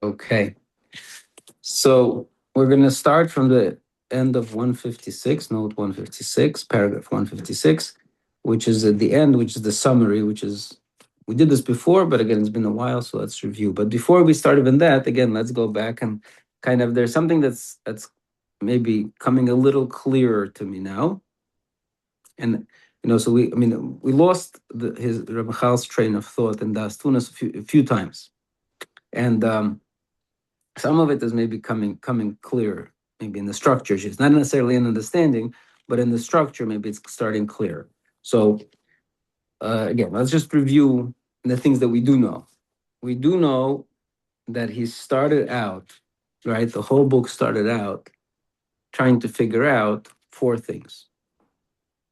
Okay, so we're going to start from the end of 156, note 156, paragraph 156, which is at the end, which is the summary, which is, we did this before, but again, it's been a while, so let's review. But before we start even that, again, let's go back and kind of, there's something that's maybe coming a little clearer to me now. And so we lost his Ramchal's train of thought in Daas Tevunos a few times, and some of it is maybe coming clear, maybe in the structure. It's not necessarily in understanding, but in the structure, maybe it's starting clear. So again, let's just review the things that we do know. We do know that he started out, right? The whole book started out trying to figure out four things.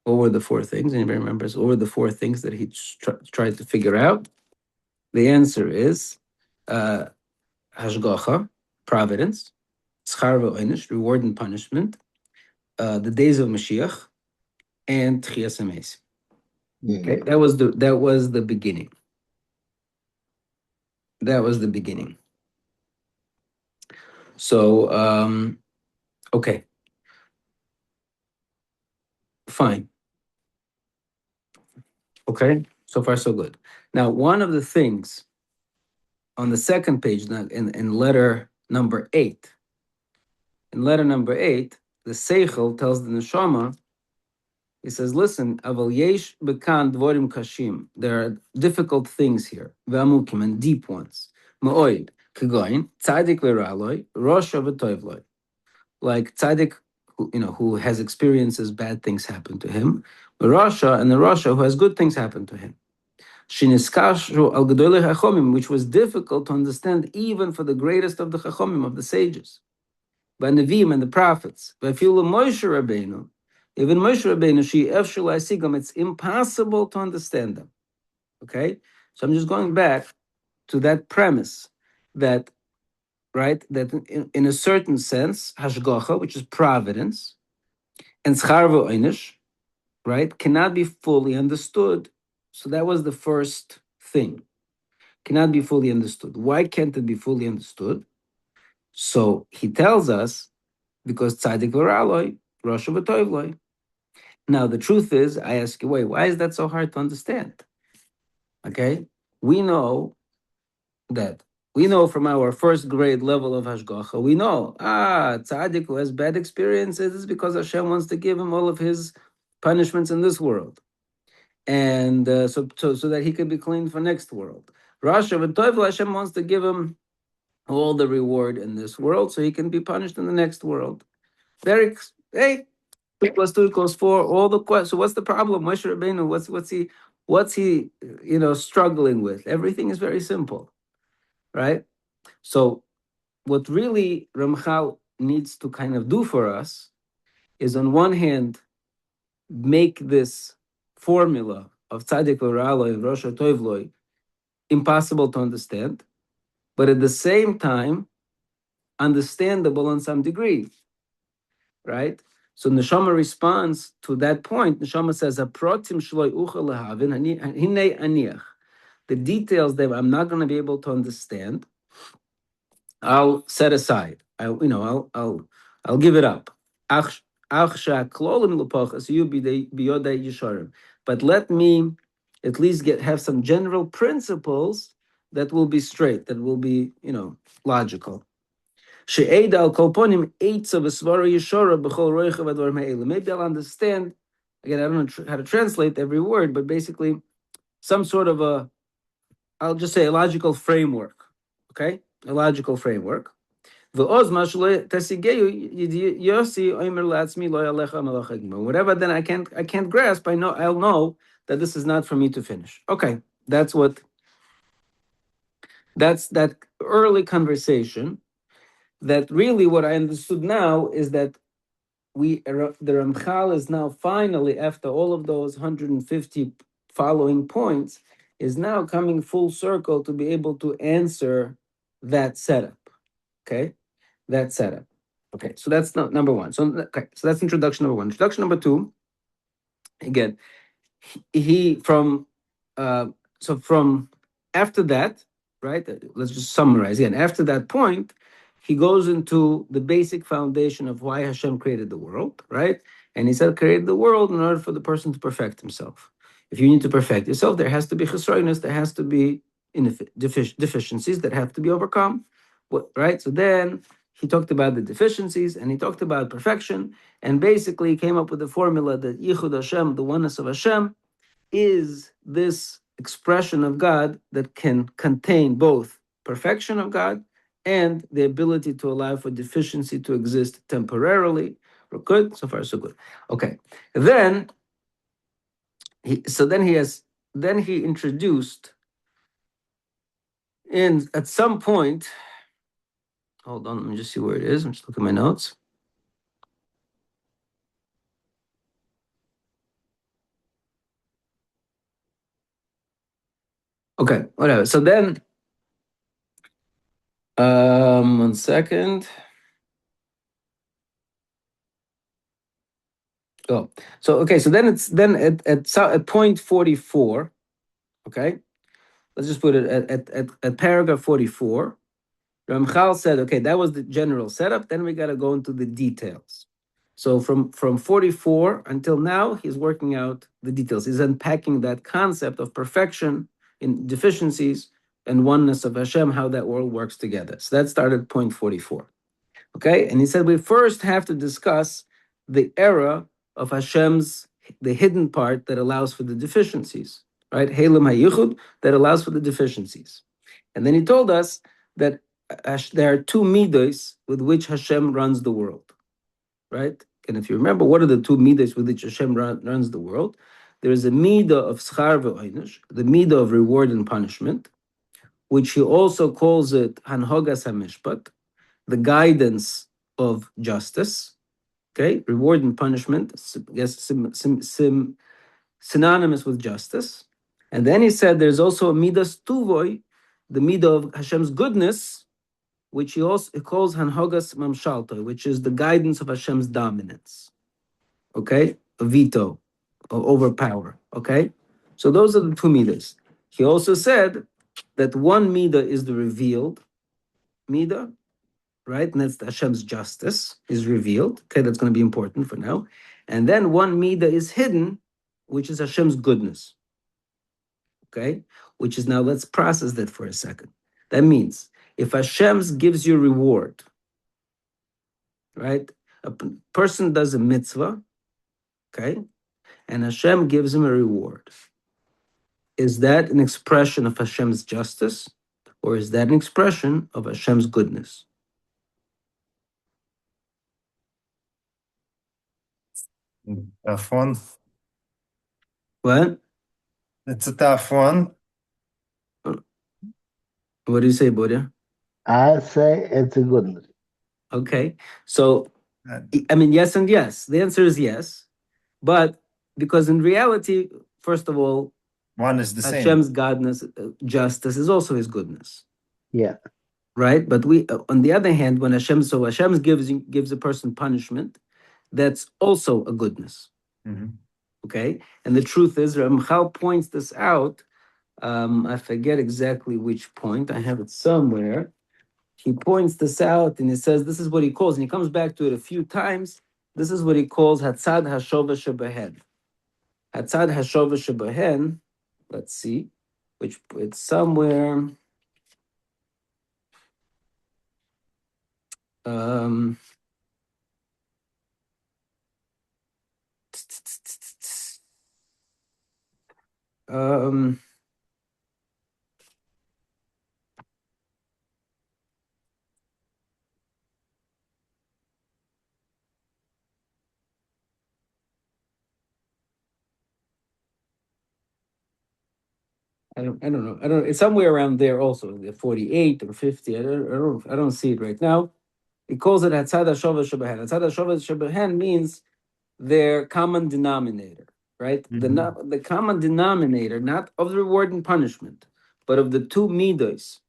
What were the four things? Anybody remembers? What were the four things that he tried to figure out? The answer is hashgacha, providence, schar v'onish, reward and punishment, the days of Mashiach, and Tchias HaMeis. Okay, that was the beginning. That was the beginning. So okay, fine. Okay, so far so good. Now, one of the things on the second page, in letter number 8, the Seichel tells the Neshama, he says, listen, aval yesh bekan dvorim kashim. There are difficult things here, ve'amukim, and deep ones. Ma'oid, kegoin, tzadik le'raloi, rosha v'toivloi. Like tzadik, who has experiences, bad things happen to him. Rasha, and the Rasha who has good things happen to him. Shiniskashu al gedolei chachomim, which was difficult to understand even for the greatest of the chachomim, of the sages. By Nevi'im and the prophets. V'afilu Moshe Rabbeinu, even Moshe Rabbeinu, it's impossible to understand them. Okay? So I'm just going back to that premise that, right, that in a certain sense, hashgacha, which is providence, and schar v'oinish, right, cannot be fully understood. So that was the first thing. Cannot be fully understood. Why can't it be fully understood? So he tells us, because tzaddik v'raloi, rosha v'toivloi. Now, the truth is, I ask you, wait, why is that so hard to understand? Okay? We know from our first grade level of Hashgacha, we know, tzaddik who has bad experiences is because Hashem wants to give him all of his punishments in this world. And so that he could be clean for next world. Rasha v'toivloi, Hashem wants to give him all the reward in this world so he can be punished in the next world. Hey, 2 + 2 = 4. All the questions. So what's the problem? Moshe Rabbeinu, what's he struggling with? Everything is very simple, right? So what really Ramchal needs to kind of do for us is, on one hand, make this formula of tzaddik v'raloi and rosha toivloi impossible to understand, but at the same time understandable in some degree, right? So Neshama responds to that point. Neshama says, the details that I'm not going to be able to understand, I'll set aside. I'll give it up. But let me at least have some general principles that will be straight, that will be, logical. Maybe I'll understand. Again, I don't know how to translate every word, but basically some sort of I'll just say a logical framework. Okay? A logical framework. Whatever then I can't grasp, I'll know that this is not for me to finish. Okay, that's that early conversation. That really what I understood now is that the Ramchal is now finally, after all of those 150 following points, is now coming full circle to be able to answer that setup. Okay, that setup. Okay, so that's number one. So that's introduction number one. Introduction number two. Again, from after that, right? Let's just summarize again. After that point, he goes into the basic foundation of why Hashem created the world, right? And he said, created the world in order for the person to perfect himself. If you need to perfect yourself, there has to be chesroinus, there has to be deficiencies that have to be overcome, right? So then he talked about the deficiencies and he talked about perfection, and basically came up with the formula that Yichud Hashem, the oneness of Hashem, is this expression of God that can contain both perfection of God and the ability to allow for deficiency to exist temporarily. We're good? So far, so good. Okay. Then he introduced in at some point. Hold on, let me just see where it is. I'm just looking at my notes. Okay, whatever. So then, 1 second. Oh, so okay. So then it's then at point 44. Okay, let's just put it at paragraph 44. Ramchal said, okay, that was the general setup. Then we got to go into the details. So from 44 until now, he's working out the details. He's unpacking that concept of perfection in deficiencies and oneness of Hashem, how that world works together. So that started point 44. Okay, and he said we first have to discuss the era of Hashem's, the hidden part that allows for the deficiencies, right? Helam HaYichud, that allows for the deficiencies. And then he told us that there are two midos with which Hashem runs the world, right? And if you remember, what are the two midos with which Hashem runs the world? There is a midah of schar ve'oinish, the midah of reward and punishment, which he also calls it hanhogas hamishpat, the guidance of justice. Okay, reward and punishment, yes, synonymous with justice. And then he said there's also a midas tuvoy, the midah of Hashem's goodness, which he also calls hanhogas mamshalto, which is the guidance of Hashem's dominance. Okay, a veto, or overpower. Okay, so those are the two midas. He also said that one midah is the revealed midah, right? And that's Hashem's justice is revealed. Okay, that's going to be important for now. And then one midah is hidden, which is Hashem's goodness. Okay, which is now, let's process that for a second. That means if Hashem's gives you reward, right? A person does a mitzvah, okay, and Hashem gives him a reward. Is that an expression of Hashem's justice, or is that an expression of Hashem's goodness? Tough one. What? It's a tough one. What do you say, Bodya? I say it's a goodness. Okay, so I mean, yes and yes. The answer is yes, but because in reality, first of all, one is the same. Hashem's godness, justice is also His goodness. Yeah. Right, but we, on the other hand, when Hashem gives a person punishment, that's also a goodness. Mm-hmm. Okay, and the truth is, Ramchal points this out. I forget exactly which point. I have it somewhere. He points this out and he says this is what he calls, and he comes back to it a few times. This is what he calls Hatzad Hashova Shebehen. Hatzad Hashova Shebehen. Let's see, which it's somewhere. Um, I don't know. It's somewhere around there also, the 48 or 50. I don't see it right now. He calls it Hatzad Hashova Shebehen. Hatzad Hashova Shebehen means their common denominator, right? Mm-hmm. The common denominator, not of the reward and punishment, but of the two midos,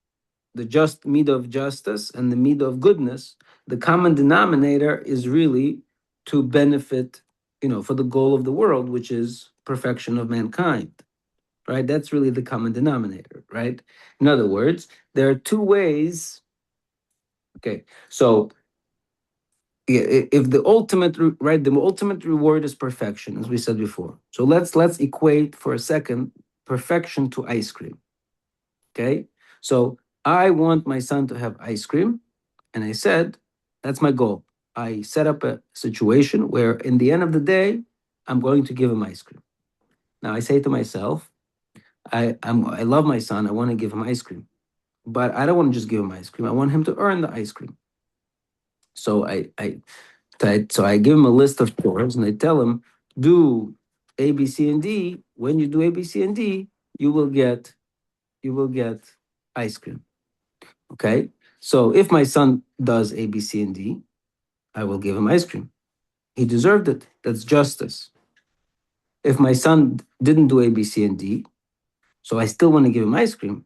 the just midah of justice and the midah of goodness. The common denominator is really to benefit, for the goal of the world, which is perfection of mankind. right? That's really the common denominator, right? In other words, there are two ways. Okay, so if the ultimate right, the ultimate reward is perfection, as we said before. So let's equate for a second perfection to ice cream. Okay, so I want my son to have ice cream, and I said that's my goal. I set up a situation where, in the end of the day, I'm going to give him ice cream. Now I say to myself, I love my son. I want to give him ice cream, but I don't want to just give him ice cream. I want him to earn the ice cream. So I give him a list of chores, and I tell him, do A, B, C, and D. When you do A, B, C, and D, you will get ice cream. Okay. So if my son does A, B, C, and D, I will give him ice cream. He deserved it. That's justice. If my son didn't do A, B, C, and D, so I still want to give him ice cream.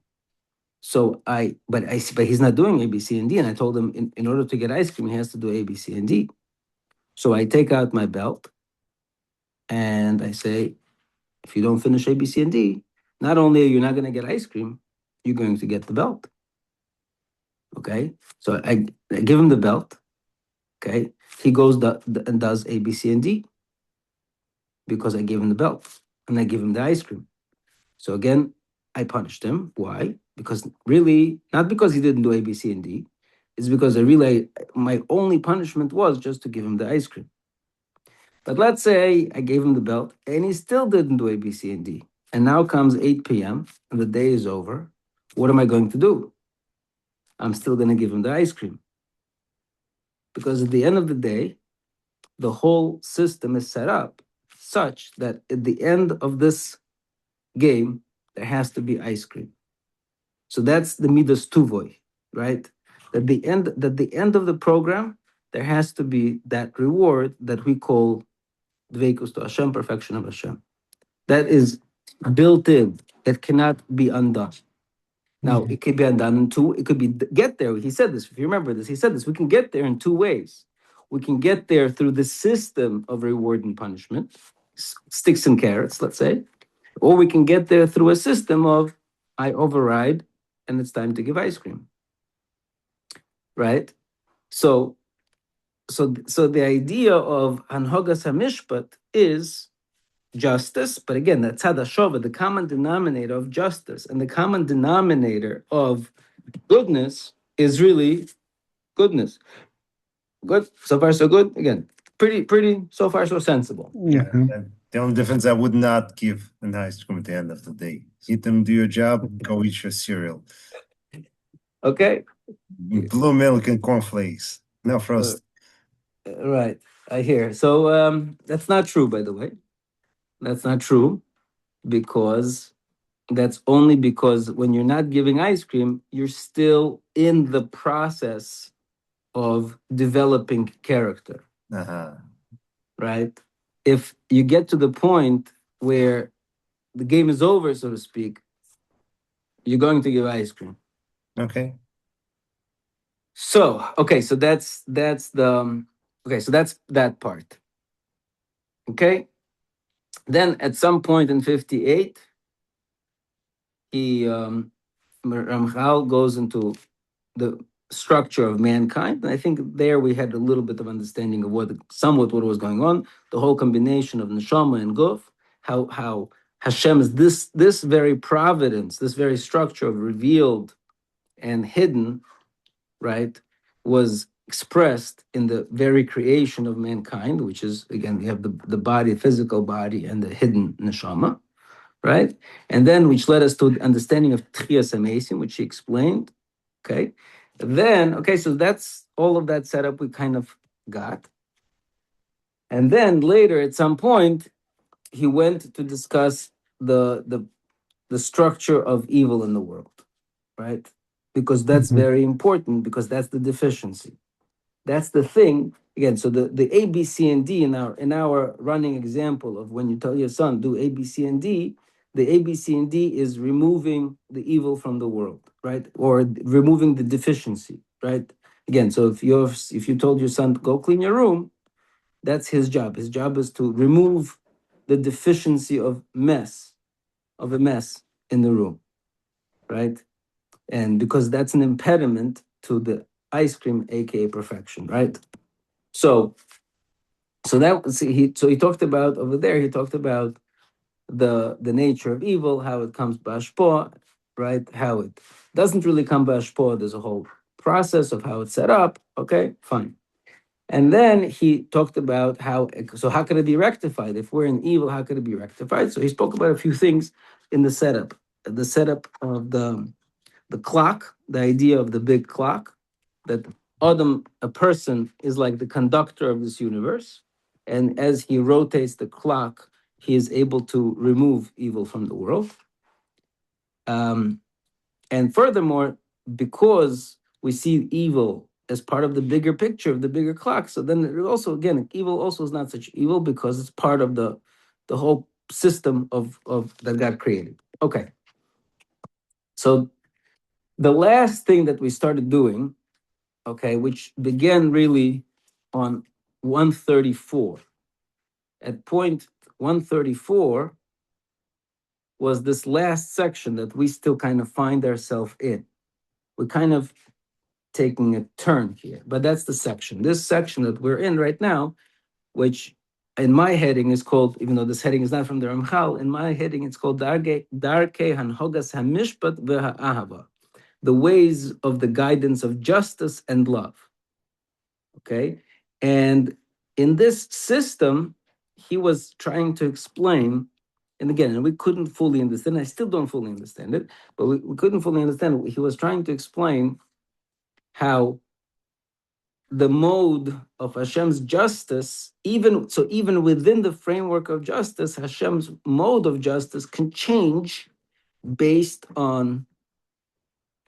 But he's not doing A, B, C, and D, and I told him in order to get ice cream, he has to do A, B, C, and D. So I take out my belt and I say, if you don't finish A, B, C, and D, not only are you not going to get ice cream, you're going to get the belt. Okay, so I give him the belt. Okay, he goes and does A, B, C, and D because I gave him the belt and I give him the ice cream. So again, I punished him. Why? Because really, not because he didn't do A, B, C, and D. It's because my only punishment was just to give him the ice cream. But let's say I gave him the belt and he still didn't do A, B, C, and D. And now comes 8 p.m. and the day is over. What am I going to do? I'm still going to give him the ice cream. Because at the end of the day, the whole system is set up such that at the end of this game, there has to be ice cream. So that's the midas tuvoi, right? At the end of the program, there has to be that reward that we call dveikus to Hashem, perfection of Hashem. That is built in. That cannot be undone. Now, it could be undone in two. It could be get there. He said this. If you remember this, he said this. We can get there in two ways. We can get there through the system of reward and punishment, sticks and carrots, let's say, or we can get there through a system of I override and it's time to give ice cream. Right? So the idea of Hanhogas HaMishpat is justice, but again, that's Hadashova, the common denominator of justice, and the common denominator of goodness is really goodness. Good, so far so good. Again, pretty so far so sensible. Yeah. And the only difference, I would not give an ice cream at the end of the day. Eat them, do your job, go eat your cereal. Okay. Blue milk and cornflakes. No frost. Right. I hear. So that's not true, by the way. That's not true because that's only because when you're not giving ice cream, you're still in the process of developing character. Uh-huh. Right? If you get to the point where the game is over, so to speak, you're going to give ice cream. Okay. So that's that part. Okay. Then at some point in 58, Ramchal goes into the structure of mankind, and I think there we had a little bit of understanding of what was going on. The whole combination of neshama and guf, how Hashem is this very providence, this very structure of revealed and hidden, right, was expressed in the very creation of mankind, which is, again, we have the body, physical body, and the hidden neshama, right? And then which led us to the understanding of Tchias HaMeisim, which he explained, okay? Then, okay, so that's all of that setup we kind of got. And then later, at some point, he went to discuss the structure of evil in the world, right? Because that's very important, because that's the deficiency. That's the thing. Again, so the A, B, C, and D in our running example of when you tell your son, do A, B, C, and D, the A, B, C, and D is removing the evil from the world, right? Or removing the deficiency, right? Again, so if you told your son to go clean your room, that's his job. His job is to remove the deficiency of mess, of a mess in the room, right? And because that's an impediment to the ice cream, aka perfection, right? So he talked about over there. He talked about the nature of evil, how it comes bashpo, right? How it doesn't really come bashpo. There's a whole process of how it's set up. Okay, fine. And then he talked about how could it be rectified? If we're in evil, how could it be rectified? So he spoke about a few things in the setup of the clock, the idea of the big clock, that Adam, a person, is like the conductor of this universe. And as he rotates the clock, he is able to remove evil from the world. And furthermore, because we see evil as part of the bigger picture of the bigger clock, so then it also, again, evil also is not such evil because it's part of the whole system of that God created. Okay. So the last thing that we started doing, okay, which began really on 134. At point 134 was this last section that we still kind of find ourselves in. We're kind of taking a turn here, but that's the section. This section that we're in right now, which in my heading is called, even though this heading is not from the Ramchal, in my heading it's called Darke Hanhogas Hamishpat V'Ha'ahava, the ways of the guidance of justice and love. Okay, and in this system, he was trying to explain, and again, and we couldn't fully understand. I still don't fully understand it, but we couldn't fully understand it. He was trying to explain how the mode of Hashem's justice, even within the framework of justice, Hashem's mode of justice can change based on,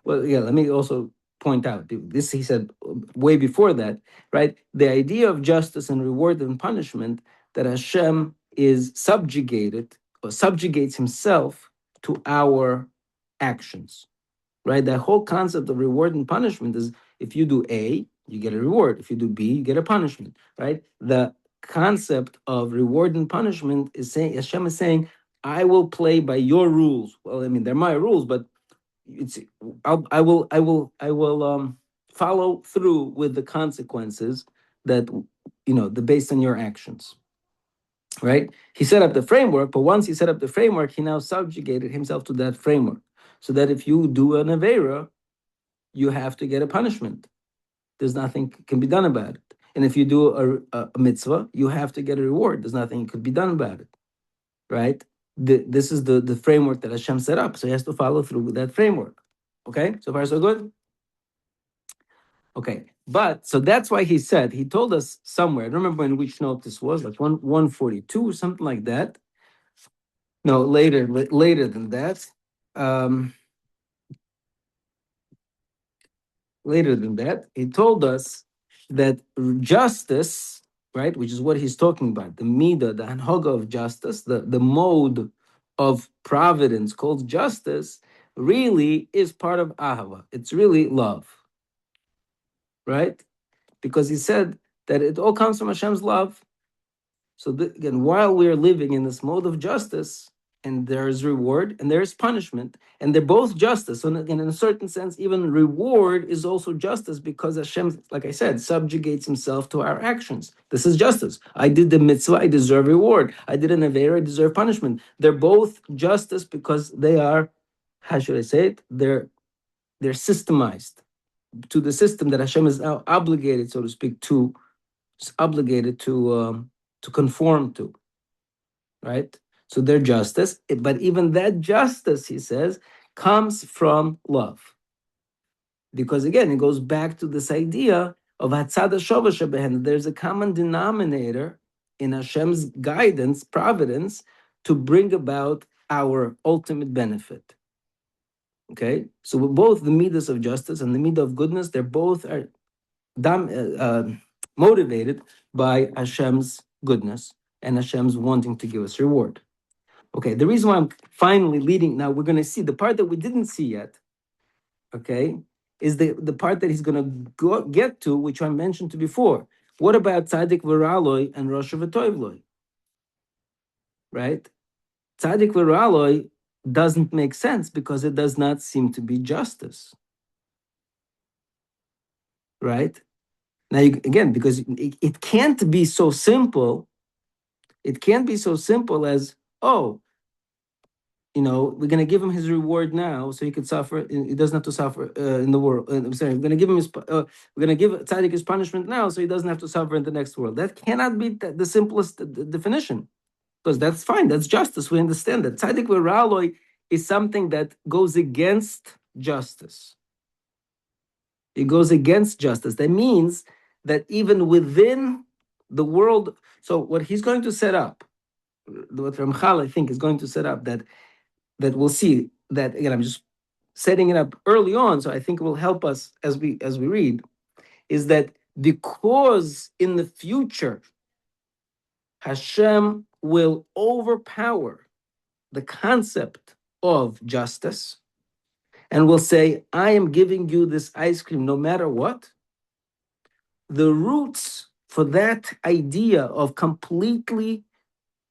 well, yeah, let me also point out this, he said way before that, right? The idea of justice and reward and punishment, that Hashem is subjugated or subjugates himself to our actions, right? The whole concept of reward and punishment is, if you do A, you get a reward. If you do B, you get a punishment, right? The concept of reward and punishment is saying, Hashem is saying, I will play by your rules. Well, I mean, they're my rules, but it's I will follow through with the consequences that, based on your actions, right? He set up the framework, but once he set up the framework, he now subjugated himself to that framework, so that if you do an avera, you have to get a punishment. There's nothing can be done about it. And if you do a mitzvah, you have to get a reward. There's nothing could be done about it, right? This is the framework that Hashem set up, so he has to follow through with that framework. Okay, so far so good. Okay, but so that's why he said, he told us somewhere, I don't remember in which note this was, like 142 or something like that. No, later than that. Later than that, he told us that justice, right, which is what he's talking about, the midah, the hanhoga of justice, the mode of providence called justice, really is part of ahava. It's really love, right? Because he said that it all comes from Hashem's love. So again, while we're living in this mode of justice, and there is reward and there is punishment, and they're both justice. So again, in a certain sense, even reward is also justice, because Hashem, like I said, subjugates himself to our actions. This is justice. I did the mitzvah, I deserve reward. I did an avera, I deserve punishment. They're both justice because they are, how should I say it? They're systemized to the system that Hashem is now obligated, so to speak, to conform to, right? So they're justice, but even that justice, he says, comes from love, because again, it goes back to this idea of hatzad hashova shebehen. There's a common denominator in Hashem's guidance, providence, to bring about our ultimate benefit. Okay, so both the midas of justice and the midah of goodness, they're both are motivated by Hashem's goodness and Hashem's wanting to give us reward. Okay, the reason why I'm finally leading, now we're going to see the part that we didn't see yet, okay, is the part that he's going to get to, which I mentioned to before. What about Tzaddik V'Raloi and Rosh V'Toivloi? Right? Tzaddik V'Raloi, doesn't make sense because it does not seem to be justice. Right? Now, again, because it can't be so simple. It can't be so simple as, oh, we're going to give him his reward now so he could suffer. He doesn't have to suffer in the world. I'm sorry, we're going to give him we're going to give tzaddik his punishment now so he doesn't have to suffer in the next world. That cannot be the simplest definition, because that's fine. That's justice. We understand that. Tzaddik v'ra'aloi is something that goes against justice. It goes against justice. That means that even within the world, so what he's going to set up, what Ramchal, I think, is going to set up, that we'll see, that again, I'm just setting it up early on, so I think it will help us as we read, is that because in the future Hashem will overpower the concept of justice and will say, I am giving you this ice cream no matter what, the roots for that idea of completely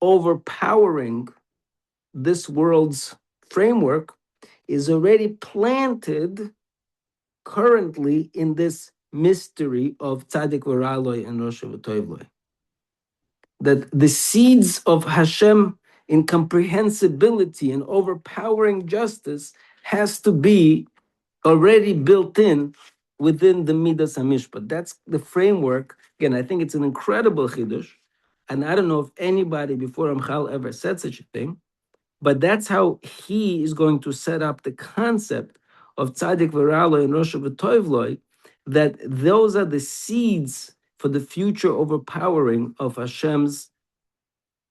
overpowering this world's framework is already planted currently in this mystery of Tzaddik v'Ra'aloi and Rosh v'Toivloi. That the seeds of Hashem incomprehensibility and overpowering justice has to be already built in within the Midas HaMishpat. That's the framework. Again, I think it's an incredible Chiddush, and I don't know if anybody before Ramchal ever said such a thing, but that's how he is going to set up the concept of Tzaddik v'Ra'aloi and Rosh v'Toivloi, that those are the seeds for the future overpowering of Hashem's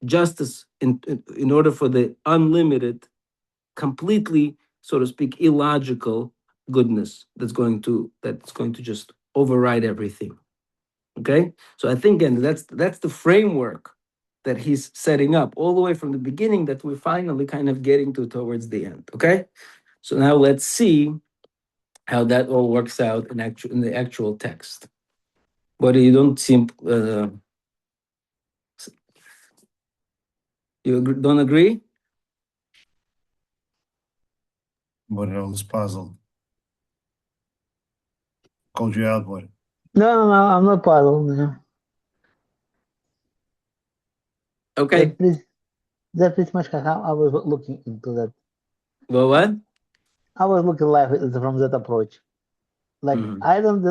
justice in order for the unlimited, completely, so to speak, illogical goodness that's going to just override everything. Okay, so I think again that's the framework that he's setting up all the way from the beginning that we're finally kind of getting to towards the end. Okay, so now let's see how that all works out in the actual text. But you don't seem don't agree? But I was puzzled. Called you out, boy. No, I'm not puzzled. No. Okay. That's pretty much how I was looking into that. Well, what? I was looking life from that approach. Like, Mhm. I don't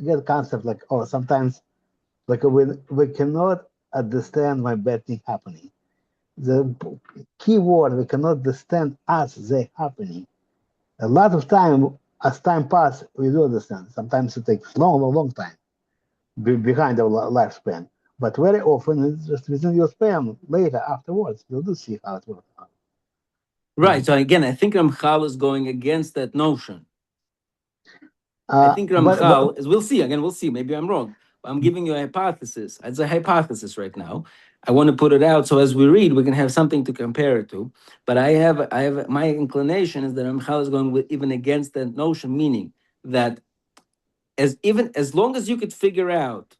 get concept like, oh, sometimes like we cannot understand why bad thing happening. The key word, we cannot understand as they happening. A lot of time, as time pass, we do understand. Sometimes it takes long time behind our lifespan. But very often it's just within your span later, afterwards, you do see how it works out. Right. So again, I think Ramchal is going against that notion. I think Ramchal, as we'll see, again, we'll see, maybe I'm wrong. I'm giving you a hypothesis. It's a hypothesis right now. I want to put it out so as we read, we can have something to compare it to. But I have my inclination is that Ramchal is going even against that notion, meaning that as long as you could figure out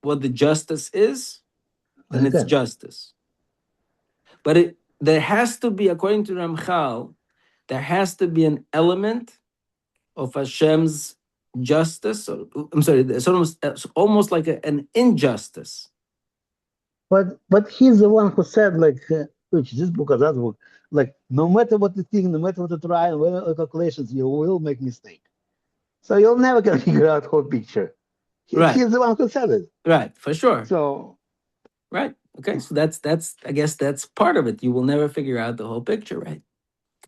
what the justice is, then it's justice. But there has to be, according to Ramchal, there has to be an element of Hashem's justice. I'm sorry, it's almost like an injustice. But he's the one who said, like, which this book or that book, like, no matter what you think, no matter what you try, and what calculations, you will make mistake. So you'll never can figure out whole picture. He's the one who said it. Right, for sure. So right. Okay, so that's I guess that's part of it. You will never figure out the whole picture, right?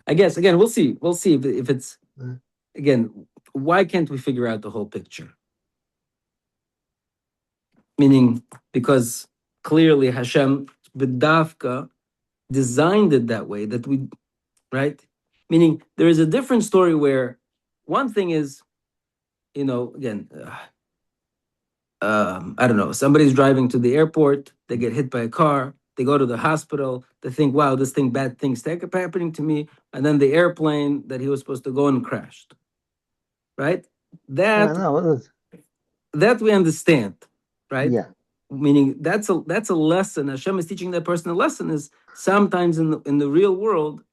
I guess again, we'll see. We'll see if it's again. Why can't we figure out the whole picture? Meaning, because clearly Hashem b'davka designed it that way that we, right? Meaning there is a different story where one thing is, again, I don't know, somebody's driving to the airport, they get hit by a car, they go to the hospital, they think, wow, bad things happening to me, and then the airplane that he was supposed to go on crashed. Right? That we understand, right? Yeah. Meaning that's a lesson. Hashem is teaching that person a lesson is sometimes in the real world,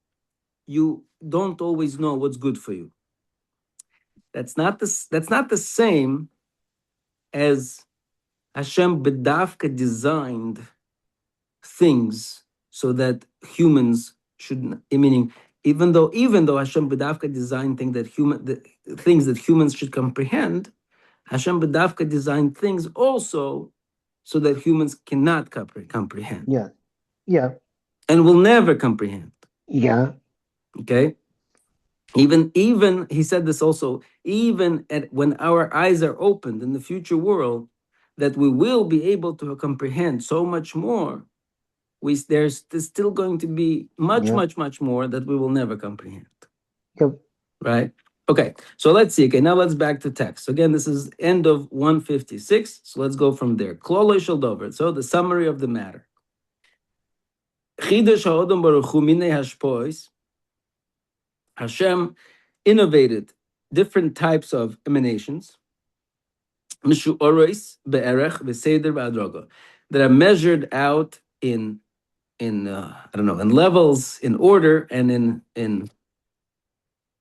you don't always know what's good for you. That's not the same as Hashem bedavka designed things so that humans should, meaning even though Hashem bedavka designed things that humans should comprehend, Hashem bedavka designed things also so that humans cannot comprehend. Yeah. Yeah. And will never comprehend. Yeah. Okay. Even he said this also, even when our eyes are opened in the future world, that we will be able to comprehend so much more. There's still going to be much more that we will never comprehend. Yep. Right? Okay, so let's see. Okay, now let's back to text. So again, this is end of 156. So let's go from there. Klolo shel dover. So the summary of the matter. Chidush ha'odom baruch hu minei hashpois. Hashem innovated different types of emanations. Mishu oros be'erech v'seder ba'adroga, that are measured out in levels, in order, and in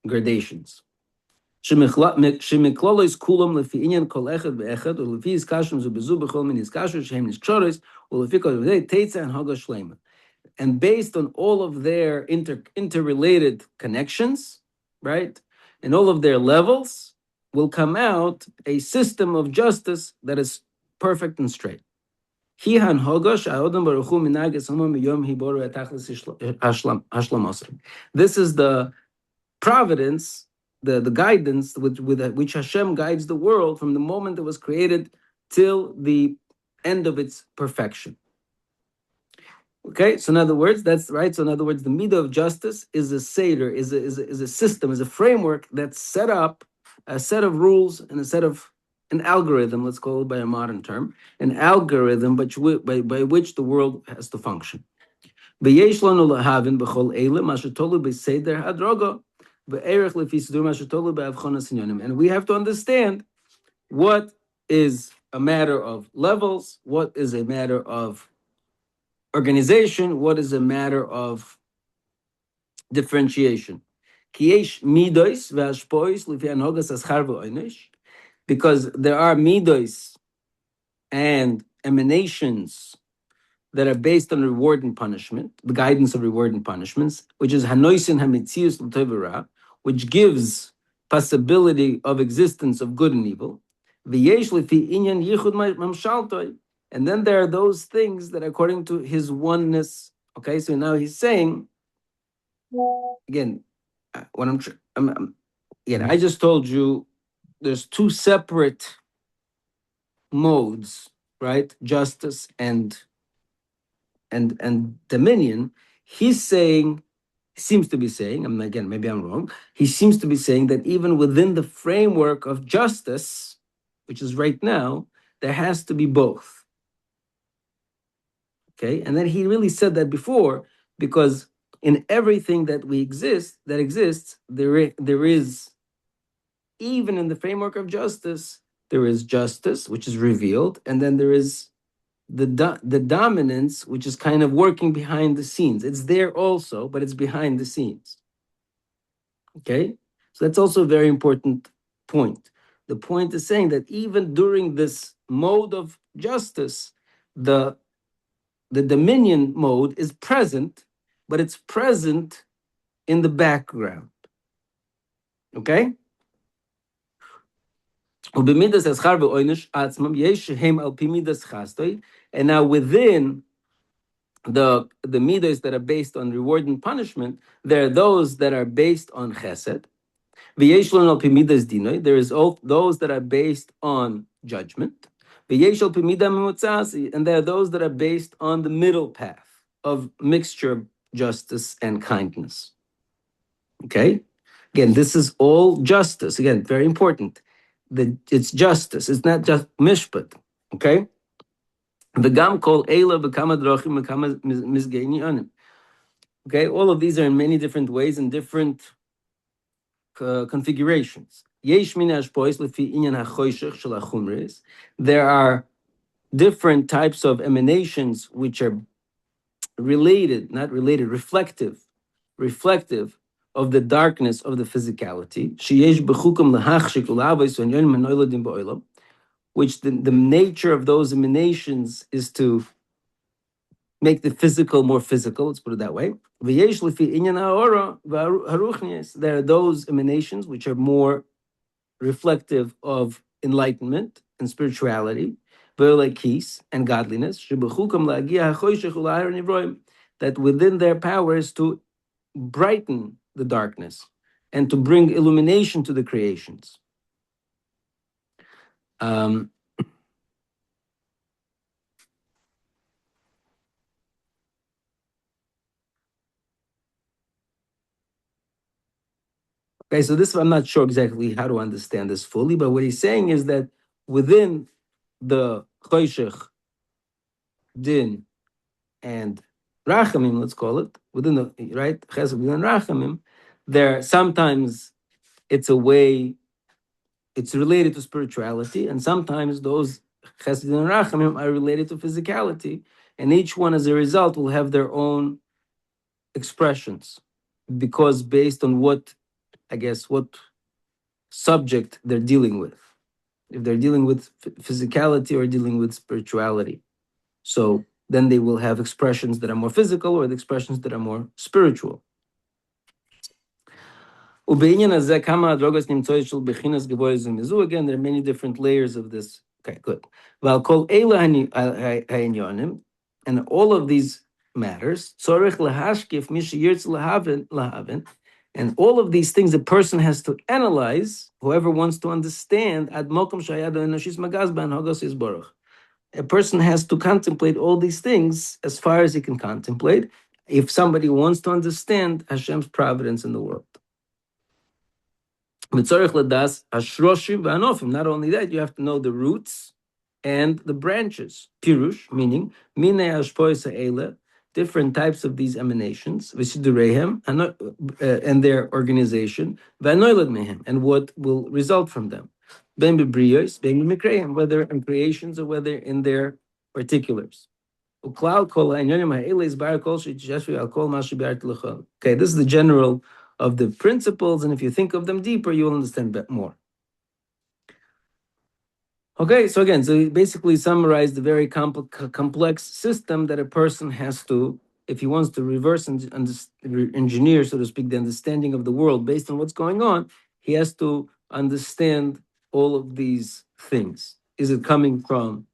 gradations. Shemiklolos kulam lefi inyan kol echad ve'echad ulefi iskashim zubezu b'chol min iskashim shehem niskshores ulefi kol v'dei teitza and haga shlema. And based on all of their interrelated connections, right, and all of their levels, will come out a system of justice that is perfect and straight. This is the providence, the guidance with which Hashem guides the world from the moment it was created till the end of its perfection. Okay, so in other words, that's right. So in other words, the midah of justice is a seder, is a system, is a framework that's set up, a set of rules and an algorithm, let's call it by a modern term, an algorithm by which the world has to function. And we have to understand what is a matter of levels, what is a matter of organization, what is a matter of differentiation. Because there are midos and emanations that are based on reward and punishment, the guidance of reward and punishments, which is hanoisin hamitzius l'tovera, which gives possibility of existence of good and evil. And then there are those things that according to his oneness. Okay, so now he's saying, again, I just told you there's two separate modes, right? Justice and dominion. He's saying, seems to be saying, again, maybe I'm wrong, he seems to be saying that even within the framework of justice, which is right now, there has to be both. Okay, and then he really said that before, because in everything that exists, there is, even in the framework of justice, there is justice, which is revealed, and then there is the dominance, which is kind of working behind the scenes. It's there also, but it's behind the scenes. Okay, so that's also a very important point. The point is saying that even during this mode of justice, the dominion mode is present, but it's present in the background. Okay? And now within the midos that are based on reward and punishment, there are those that are based on chesed. There is those that are based on judgment. And there are those that are based on the middle path of mixture of justice and kindness. Okay? Again, this is all justice. Again, very important. It's justice. It's not just mishpat. Okay? Okay, all of these are in many different ways and different configurations. There are different types of emanations which are reflective of the darkness of the physicality, which the nature of those emanations is to make the physical more physical, let's put it that way. There are those emanations which are more reflective of enlightenment and spirituality, and godliness, that within their power is to brighten the darkness and to bring illumination to the creations. Okay, so this I'm not sure exactly how to understand this fully, but what he's saying is that within the choshech, din, and rachamim, let's call it, within the right chesed and rachamim, there sometimes it's a way, it's related to spirituality, and sometimes those chesed and rachamim are related to physicality, and each one as a result will have their own expressions, because based on what, I guess, what subject they're dealing with. If they're dealing with physicality or dealing with spirituality. So then they will have expressions that are more physical or the expressions that are more spiritual. Again, there are many different layers of this. Okay, good. And all of these matters, and all of these things the person has to analyze, whoever wants to understand, a person has to contemplate all these things as far as he can contemplate, if somebody wants to understand Hashem's providence in the world. Not only that, you have to know the roots and the branches. Pirush, meaning, different types of these emanations, and their organization, and what will result from them. Whether in creations or whether in their particulars. Okay, this is the general of the principles, and if you think of them deeper, you'll understand that more. Okay, so again, so he basically summarized the very complex system that a person has to, if he wants to reverse engineer, so to speak, the understanding of the world based on what's going on, he has to understand all of these things. Is it coming from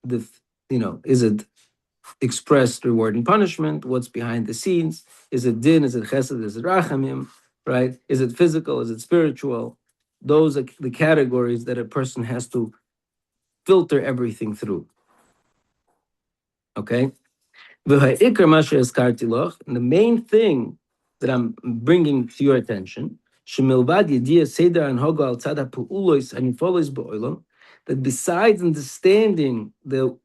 the, is it expressed reward and punishment? What's behind the scenes? Is it din? Is it chesed? Is it rachamim? Right? Is it physical? Is it spiritual? Those are the categories that a person has to filter everything through. Okay? And the main thing that I'm bringing to your attention, that besides understanding the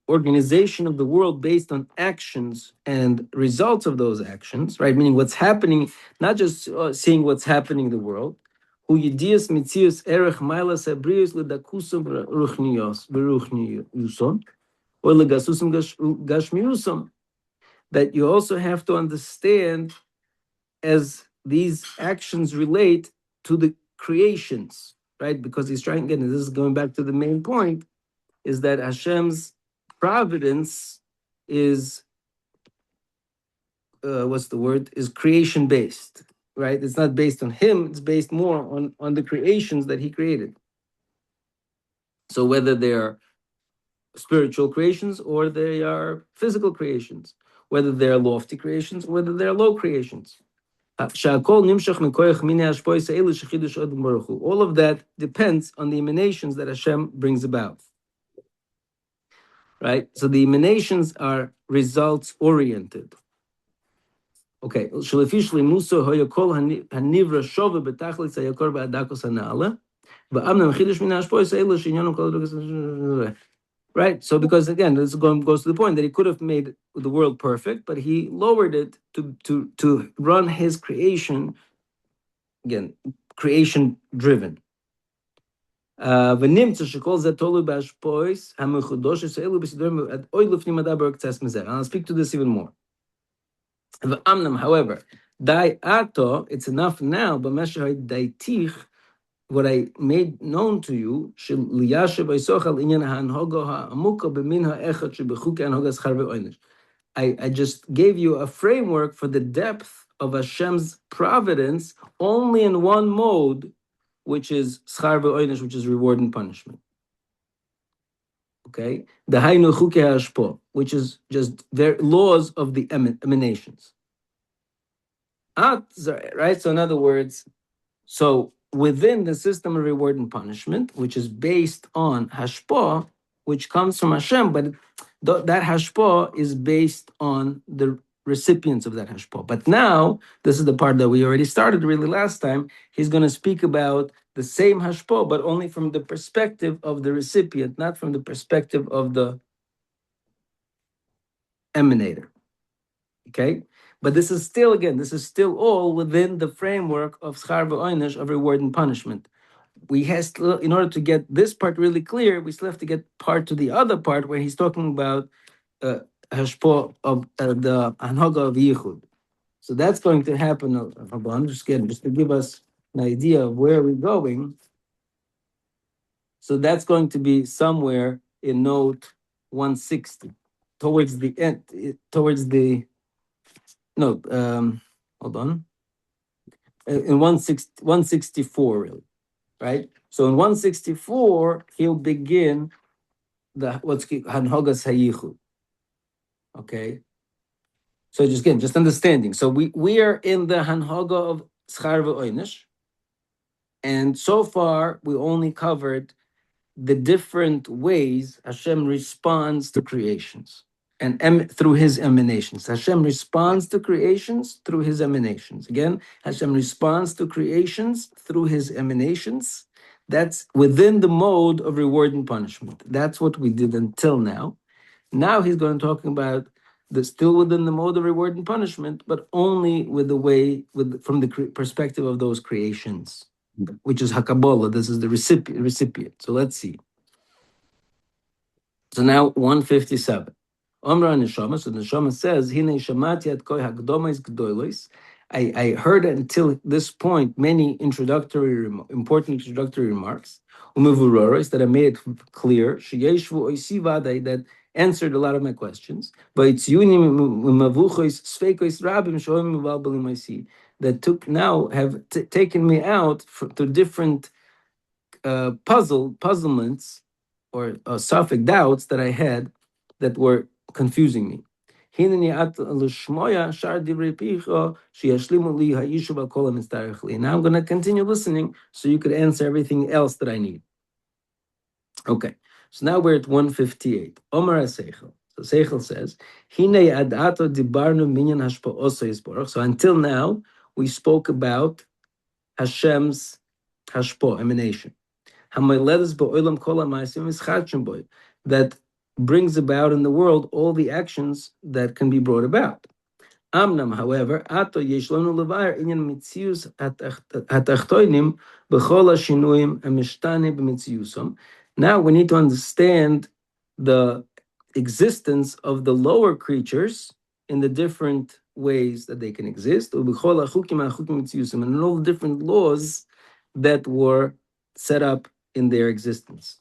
organization of the world based on actions and results of those actions, right? Meaning what's happening, not just seeing what's happening in the world, that you also have to understand as these actions relate to the creations, right? Because he's trying, again, this is going back to the main point, is that Hashem's providence is, is creation-based, right? It's not based on him, it's based more on the creations that he created. So whether they are spiritual creations or they are physical creations, whether they're lofty creations, whether they're low creations. All of that depends on the emanations that Hashem brings about. Right? So the emanations are results oriented. Okay. Right? So because again, this goes to the point that he could have made the world perfect, but he lowered it to run his creation, again, creation driven. And I'll speak to this even more. However, Dai ato, it's enough now, but daitich, what I made known to you, I just gave you a framework for the depth of Hashem's providence only in one mode, which is schar ve'oinish, which is reward and punishment. Okay, the Hainu Chuke Hashpo, which is just their laws of the emanations. Right. So in other words, so within the system of reward and punishment, which is based on hashpah, which comes from Hashem, but that hashpah is based on the recipients of that hashpah. But now, this is the part that we already started really last time. He's going to speak about the same hashpah, but only from the perspective of the recipient, not from the perspective of the emanator. Okay? But this is still all within the framework of schar v'oinish, of reward and punishment. We have to, in order to get this part really clear, we still have to get part to the other part where he's talking about hashpo of the anhaga of yichud. So that's going to happen. Just to give us an idea of where we're going. So that's going to be somewhere in note 160, towards the end, no, hold on. In 164, really, right? So in 164, he'll begin the what's Hanhogas Hayichud. Okay. So just understanding. So we are in the Hanhoga of Schar V'Oinish, and so far we only covered the different ways Hashem responds to creations. And through his emanations. Hashem responds to creations through his emanations. Again, Hashem responds to creations through his emanations. That's within the mode of reward and punishment. That's what we did until now. Now he's going to talk about still within the mode of reward and punishment, but only with the way, from the perspective of those creations, which is Hakabola. This is the recipient. So let's see. So now 157. Omra Neshama, so Neshama says, Hine Shamati at Koi Hagdomais Gdoilois. I heard until this point many important introductory remarks, that I made it clear, that answered a lot of my questions, that have taken me out to different puzzlements or Sophic doubts that I had that were confusing me. Now I'm going to continue listening so you could answer everything else that I need. Okay, so now we're at 158. Omar Seichel. So Seichel says, so until now, we spoke about Hashem's hashpo, emanation. That brings about in the world all the actions that can be brought about. Amnam, however, now we need to understand the existence of the lower creatures in the different ways that they can exist, and all the different laws that were set up in their existence.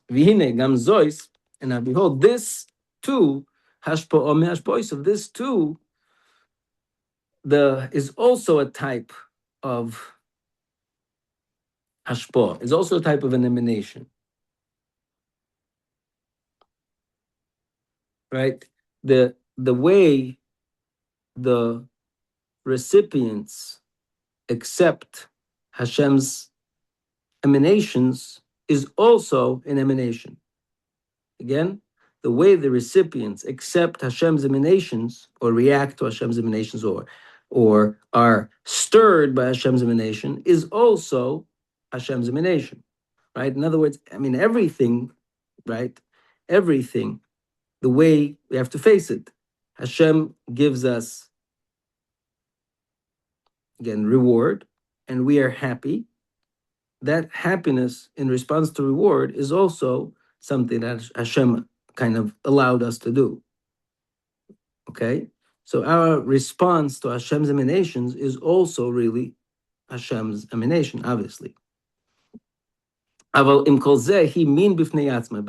And now behold, this too, of this too, is also a type of hashpo, is also a type of an emanation. Right? The way the recipients accept Hashem's emanations is also an emanation. Again, the way the recipients accept Hashem's emanations or react to Hashem's emanations or are stirred by Hashem's emanation is also Hashem's emanation, right? In other words, everything, right? Everything, the way we have to face it. Hashem gives us, again, reward, and we are happy. That happiness in response to reward is also something that Hashem kind of allowed us to do. Okay? So our response to Hashem's emanations is also really Hashem's emanation, obviously. But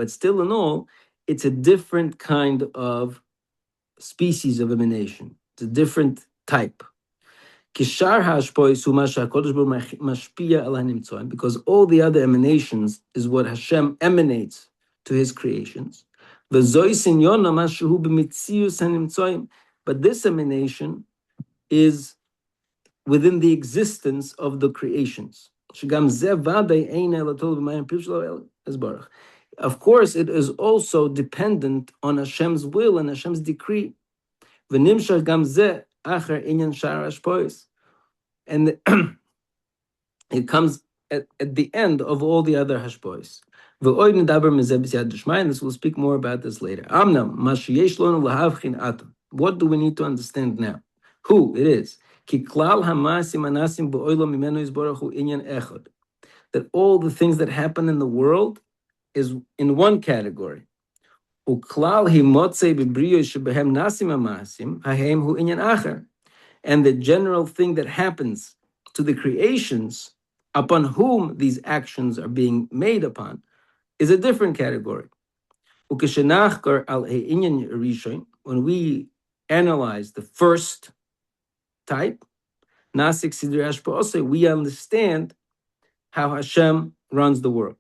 still in all, it's a different kind of species of emanation. It's a different type. Because all the other emanations is what Hashem emanates to his creations. But this emanation is within the existence of the creations. Of course, it is also dependent on Hashem's will and Hashem's decree. And it comes at the end of all the other hashbois. This we'll speak more about this later. What do we need to understand now? Who it is? That all the things that happen in the world is in one category. And the general thing that happens to the creations upon whom these actions are being made upon is a different category. When we analyze the first type, we understand how Hashem runs the world.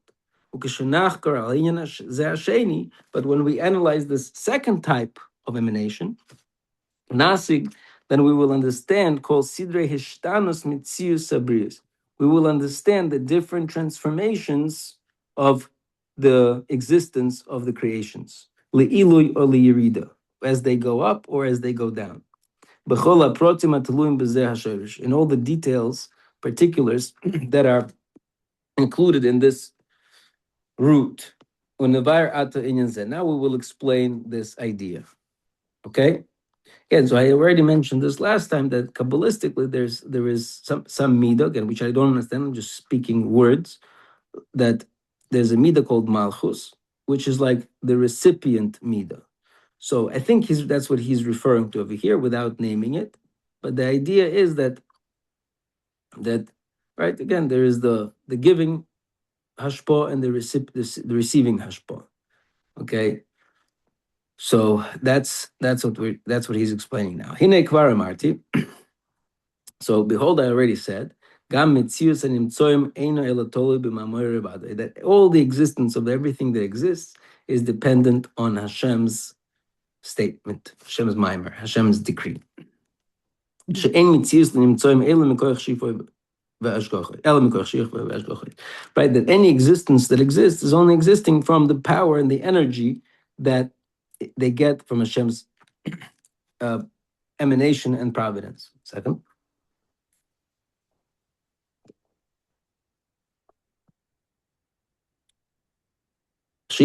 But when we analyze this second type of emanation, Nasig, then we will understand called Sidre Hishtanus Mitzius Sabrius. We will understand the different transformations of the existence of the creations. Le'ilui or le'yirida, as they go up or as they go down. In all the details, particulars that are included in this root. Now we will explain this idea. Okay? Again, so I already mentioned this last time that Kabbalistically there is some midah, again, which I don't understand, I'm just speaking words, that there's a midah called Malchus, which is like the recipient midah. So I think that's what he's referring to over here without naming it. But the idea is that right, again, there is the giving hashpah and the receiving hashpah. Okay. So that's what he's explaining now. Hine kvar amarti. So behold, I already said, gam mitzius animtzoim eino elatoli b'mamoy revada, that all the existence of everything that exists is dependent on Hashem's statement, Hashem's maimer, Hashem's decree. She'en mitzius animtzoim elo mikoich shifoy ve'ashgochoi, elo mikoich shifoy ve'ashgochoi. Right, that any existence that exists is only existing from the power and the energy that they get from Hashem's emanation and providence. Second. That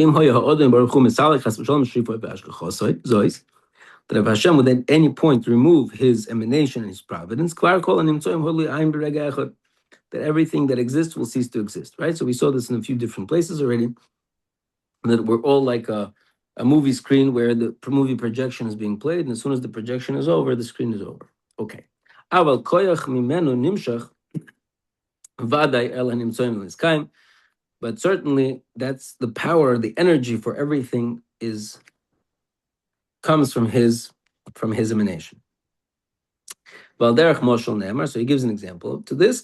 if Hashem would at any point remove his emanation and his providence, that everything that exists will cease to exist, right? So we saw this in a few different places already, that we're all like a movie screen where the movie projection is being played, and as soon as the projection is over, the screen is over. Okay. But certainly that's the power, the energy for everything comes from his emanation. So he gives an example to this.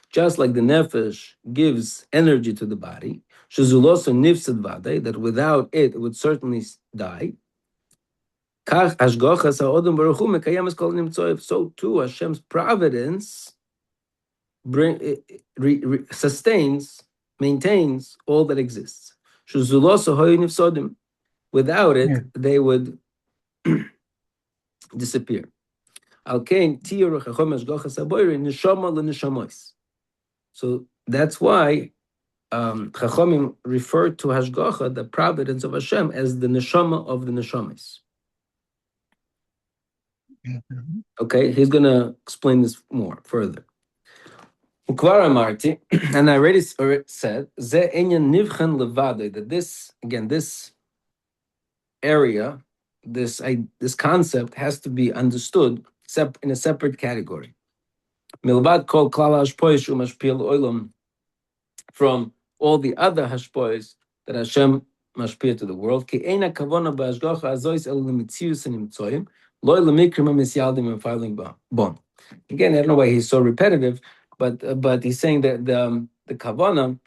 Just like the nefesh gives energy to the body, that without it would certainly die. So too Hashem's providence sustains, maintains all that exists. Without it, they would disappear. So that's why Chachamim referred to Hashgacha, the providence of Hashem, as the neshama of the neshamis. Okay, he's going to explain this more further. And I already said that this area, this concept has to be understood in a separate category. Milvad kol klal hashpois umashpil olam, from all the other hashpois that Hashem mashpia to the world. Ki eina kavona b'ashgacha azois el lemitzius nimtzoyim loy lemikrim hamisyaldim and bon. Again, I don't know why he's so repetitive, but he's saying that the kavana,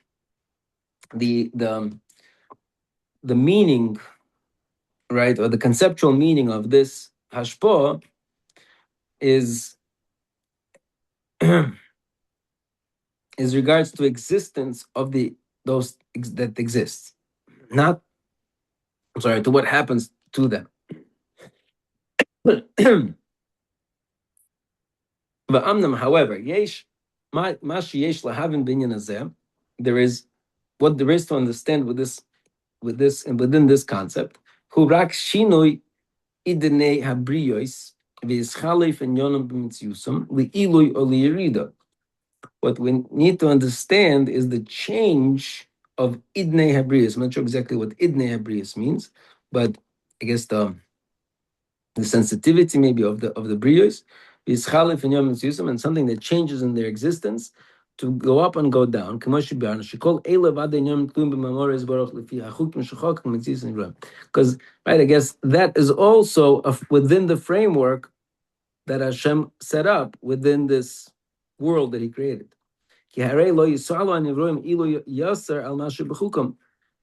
the meaning, right, or the conceptual meaning of this hashpah is is regards to existence of those that exists, not, I'm sorry, to what happens to them. However, there is what there is to understand with this and within this concept. Hurak shinoi idnei habriyos v'yischalef enyonim b'mitziusam li'ilui or li'yirida. What we need to understand is the change of idnei habriyos. I'm not sure exactly what idnei habriyos means, but I guess the sensitivity maybe of the briyos is chalif and yom yusum, and something that changes in their existence to go up and go down. Because right, I guess that is also within the framework that Hashem set up within this world that He created.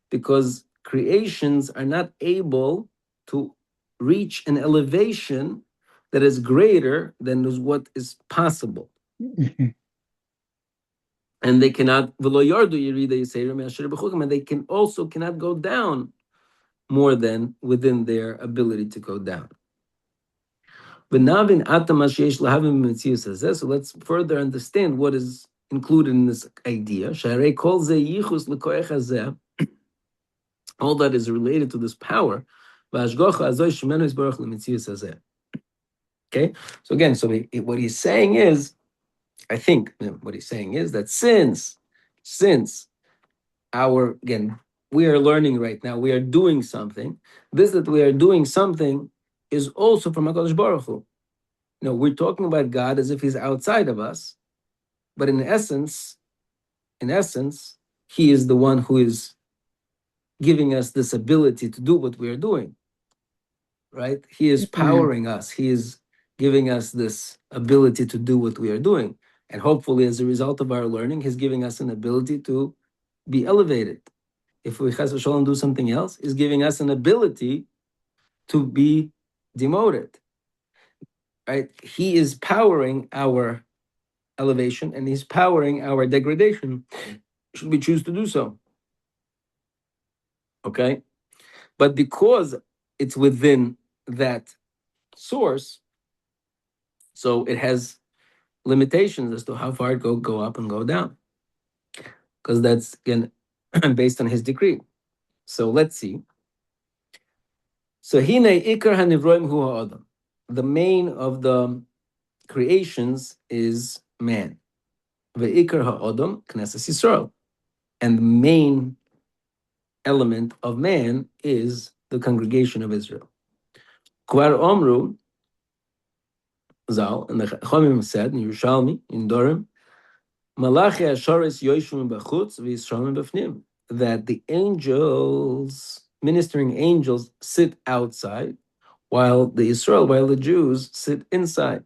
Because creations are not able to reach an elevation that is greater than what is possible. And they cannot, and they cannot go down more than within their ability to go down. So let's further understand what is included in this idea. All that is related to this power. Okay, so again, what he's saying is, I think what he's saying is that since we are learning right now, we are doing something. This that we are doing something is also from HaKadosh Baruch Hu. We're talking about God as if He's outside of us, but in essence, He is the one who is giving us this ability to do what we are doing. Right? He is powering us. He is giving us this ability to do what we are doing. And hopefully, as a result of our learning, He's giving us an ability to be elevated. If we chas v'shalom do something else, He's giving us an ability to be demoted. Right? He is powering our elevation and He's powering our degradation, should we choose to do so. Okay? But because it's within that source, so it has limitations as to how far it go up and go down, because that's again based on His decree. So let's see. So hine ikar hanivroim hu ha'adam. The main of the creations is man. Ve'ikar ha'adam knesses Yisrael, and the main element of man is the congregation of Israel. Kvar omru Zal, and the Chachamim said in Yerushalmi, in Dorim, Malachi Asharis Yoshim B'chutz v'Yisraelim B'fnim, that the angels, ministering angels, sit outside, while the Jews sit inside.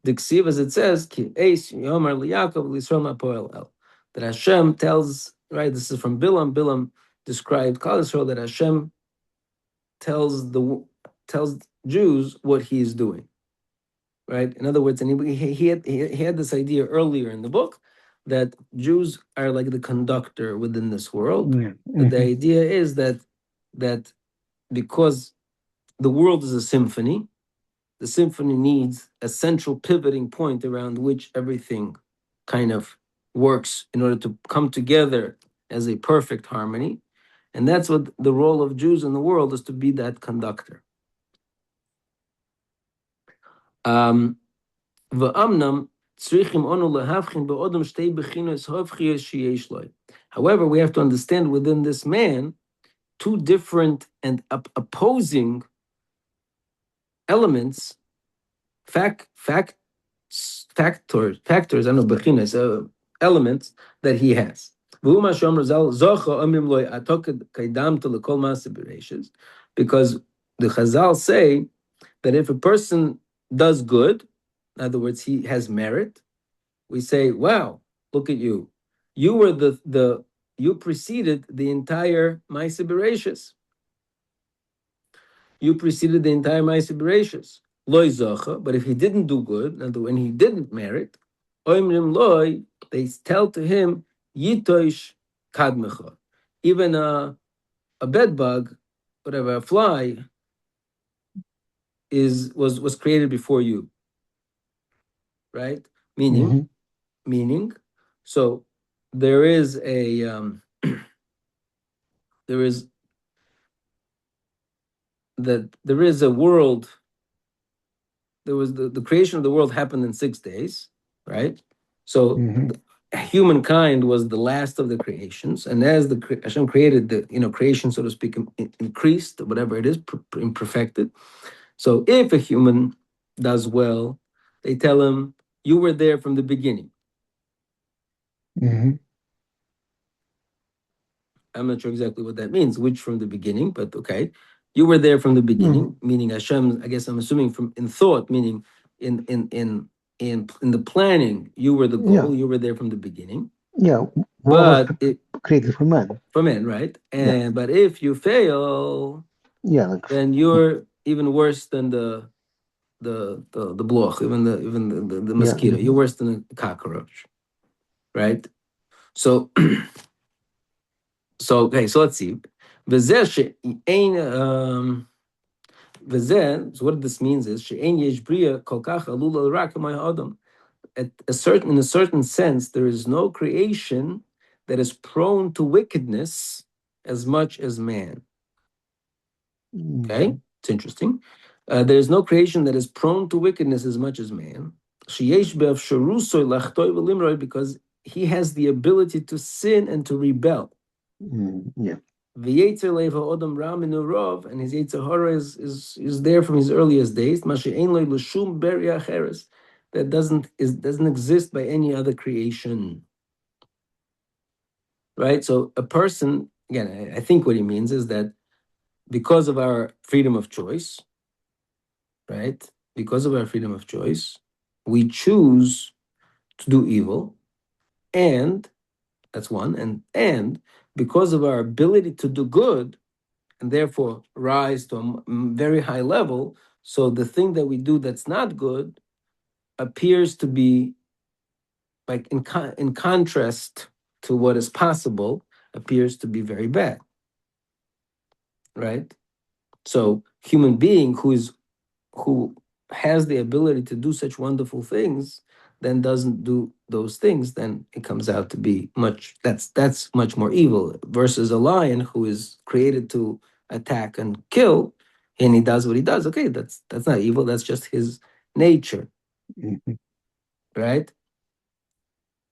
The Ksiv, as it says, Ki Eis Yomer LiYaakov L'Yisrael Ma'poel El, that Hashem tells, right? This is from Bilam. Bilam described Klal Yisrael, that Hashem tells Jews what He is doing. Right. In other words, and he had this idea earlier in the book that Jews are like the conductor within this world. Yeah. Mm-hmm. The idea is that because the world is a symphony, the symphony needs a central pivoting point around which everything kind of works in order to come together as a perfect harmony. And that's what the role of Jews in the world is, to be that conductor. However, we have to understand within this man two different and opposing elements, factors, I don't know, bechinas, elements that he has. Because the Chazal say that if a person does good, in other words, he has merit, we say, wow, look at you. You were you preceded the entire Maaseh Bereshis. You preceded the entire Maaseh Bereshis. Loy Zocha, but if he didn't do good, and when he didn't merit, Oimrim Loy, they tell to him, Yitoish Kadmecha. Even a bed bug, whatever, a fly, was created before you. Right? Meaning, so there is a there is a world. There was the creation of the world happened in 6 days, right? So humankind was the last of the creations, and as Hashem created the creation, so to speak, increased, whatever it is, imperfected. So if a human does well, they tell him, you were there from the beginning. I'm not sure exactly what that means, which from the beginning, but okay. You were there from the beginning, meaning Hashem, I guess I'm assuming from in thought, meaning in the planning, you were the goal, you were there from the beginning. Yeah, but it created for man. For men, right? And but if you fail, then you're even worse than the bloch, even the mosquito. You're worse than a cockroach, right? So okay, so let's see. So what this means is in a certain sense, there is no creation that is prone to wickedness as much as man. Okay, it's interesting. There is no creation that is prone to wickedness as much as man. Because he has the ability to sin and to rebel. And his Yetzer Hara is there from his earliest days. That doesn't exist by any other creation. Right? So a person, again, I think what he means is that because of our freedom of choice, right? Because of our freedom of choice, we choose to do evil, and that's one, and because of our ability to do good, and therefore rise to a very high level, so the thing that we do that's not good appears to be like in contrast to what is possible, appears to be very bad, right? So human being who has the ability to do such wonderful things, then doesn't do those things, then it comes out to be that's much more evil versus a lion who is created to attack and kill, and he does what he does. Okay, that's not evil. That's just his nature, right?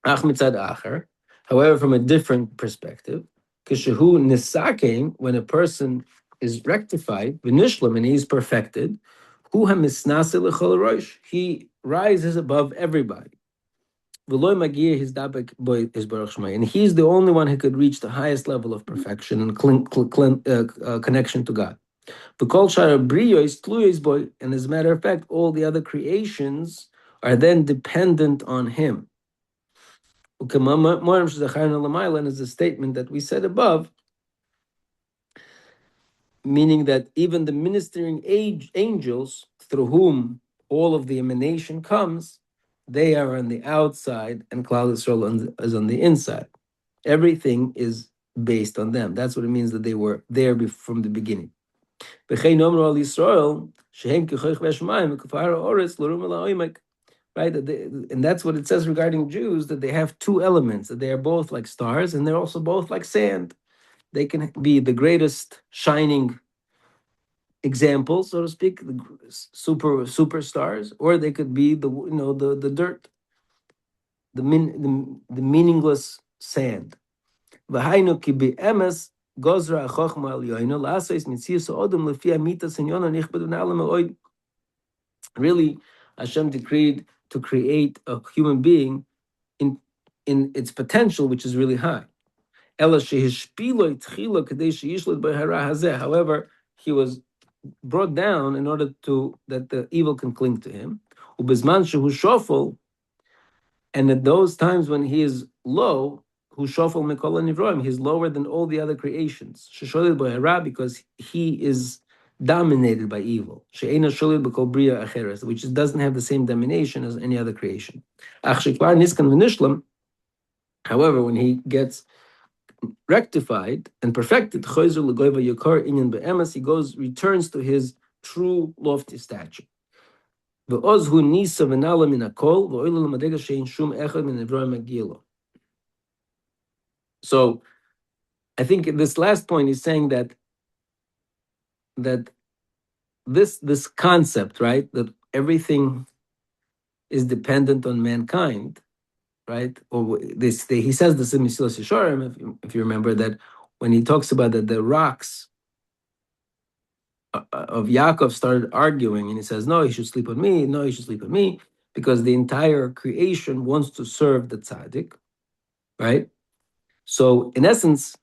However, from a different perspective, when a person is rectified, and he's perfected, he rises above everybody. And he's the only one who could reach the highest level of perfection and connection to God. And as a matter of fact, all the other creations are then dependent on him. And is a statement that we said above, meaning that even the ministering angels through whom all of the emanation comes, they are on the outside and Klal Yisrael is on the inside. Everything is based on them. That's what it means that they were there from the beginning. Right? And that's what it says regarding Jews, that they have two elements, that they are both like stars and they're also both like sand. They can be the greatest shining examples, so to speak, the superstars, or they could be the dirt, the meaningless sand. V'hainu ki be'emes gozra ha'chochma al yoinu la'asais mitzias ha'odom lefi amitas and yona nichbad v'na'alam ha'oid. Really, Hashem decreed to create a human being in its potential, which is really high. However, he was brought down in order to that the evil can cling to him. And at those times when he is low, he's lower than all the other creations. Because he is dominated by evil, which doesn't have the same domination as any other creation. However, when he gets rectified and perfected, he returns to his true lofty stature. So I think this last point is saying that this concept, right, that everything is dependent on mankind, right? Or he says this in Mesilas Yesharim, if you remember, that when he talks about that the rocks of Yaakov started arguing, and he says, no, he should sleep with me, no, he should sleep with me, because the entire creation wants to serve the tzaddik, right? So in essence,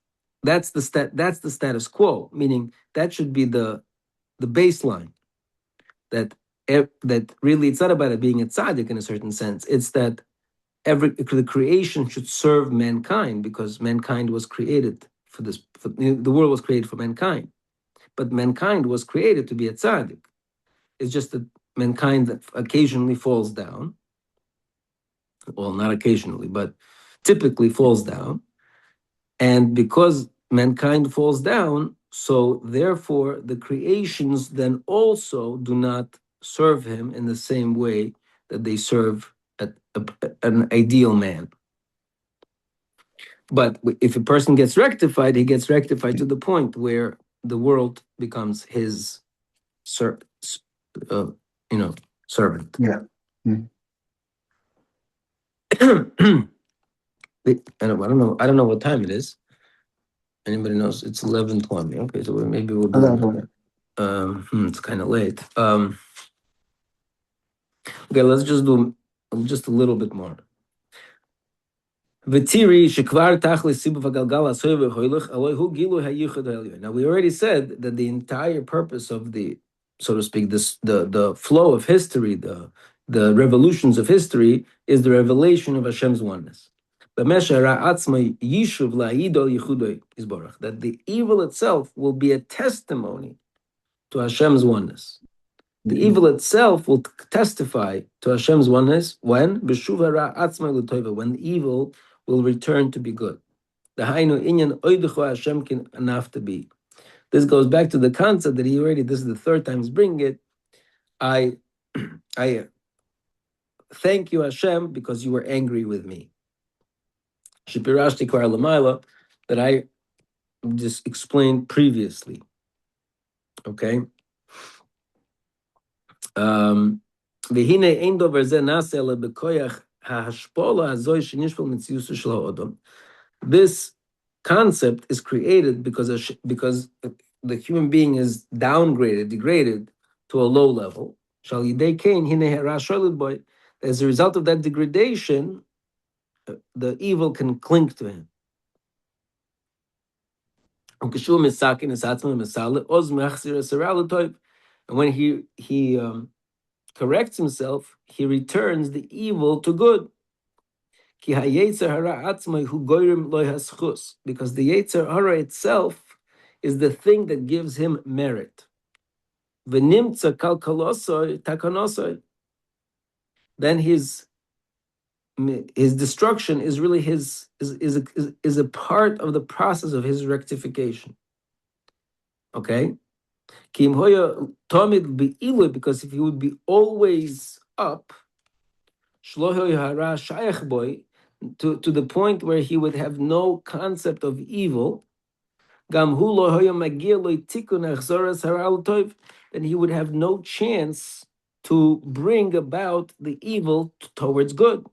that's the status quo, meaning that should be the baseline. That really it's not about it being a tzaddik in a certain sense. It's that the creation should serve mankind because mankind was created for this. The world was created for mankind, but mankind was created to be a tzaddik. It's just that mankind that occasionally falls down. Well, not occasionally, but typically falls down. And because mankind falls down, so therefore the creations then also do not serve him in the same way that they serve an ideal man. But if a person gets rectified, he gets rectified to the point where the world becomes his servant. Yeah. I don't know what time it is. Anybody knows? It's 11:20. Okay, so maybe we'll do it's kind of late. Okay, let's just do just a little bit more. Now we already said that the entire purpose of the, so to speak, the flow of history, the revolutions of history, is the revelation of Hashem's oneness. That the evil itself will be a testimony to Hashem's oneness. The evil itself will testify to Hashem's oneness when the evil will return to be good. This goes back to the concept that he already, this is the third time he's bringing it. I thank you, Hashem, because you were angry with me. Shipirashti Kwar Lamaila, that I just explained previously. Okay? This concept is created because the human being is degraded to a low level. As a result of that degradation, the evil can cling to him. And when he corrects himself, he returns the evil to good. Because the Yetzer Hara itself is the thing that gives him merit. Then his destruction is really is a part of the process of his rectification. Okay? Because if he would be always up, to the point where he would have no concept of evil, then he would have no chance to bring about the evil towards good,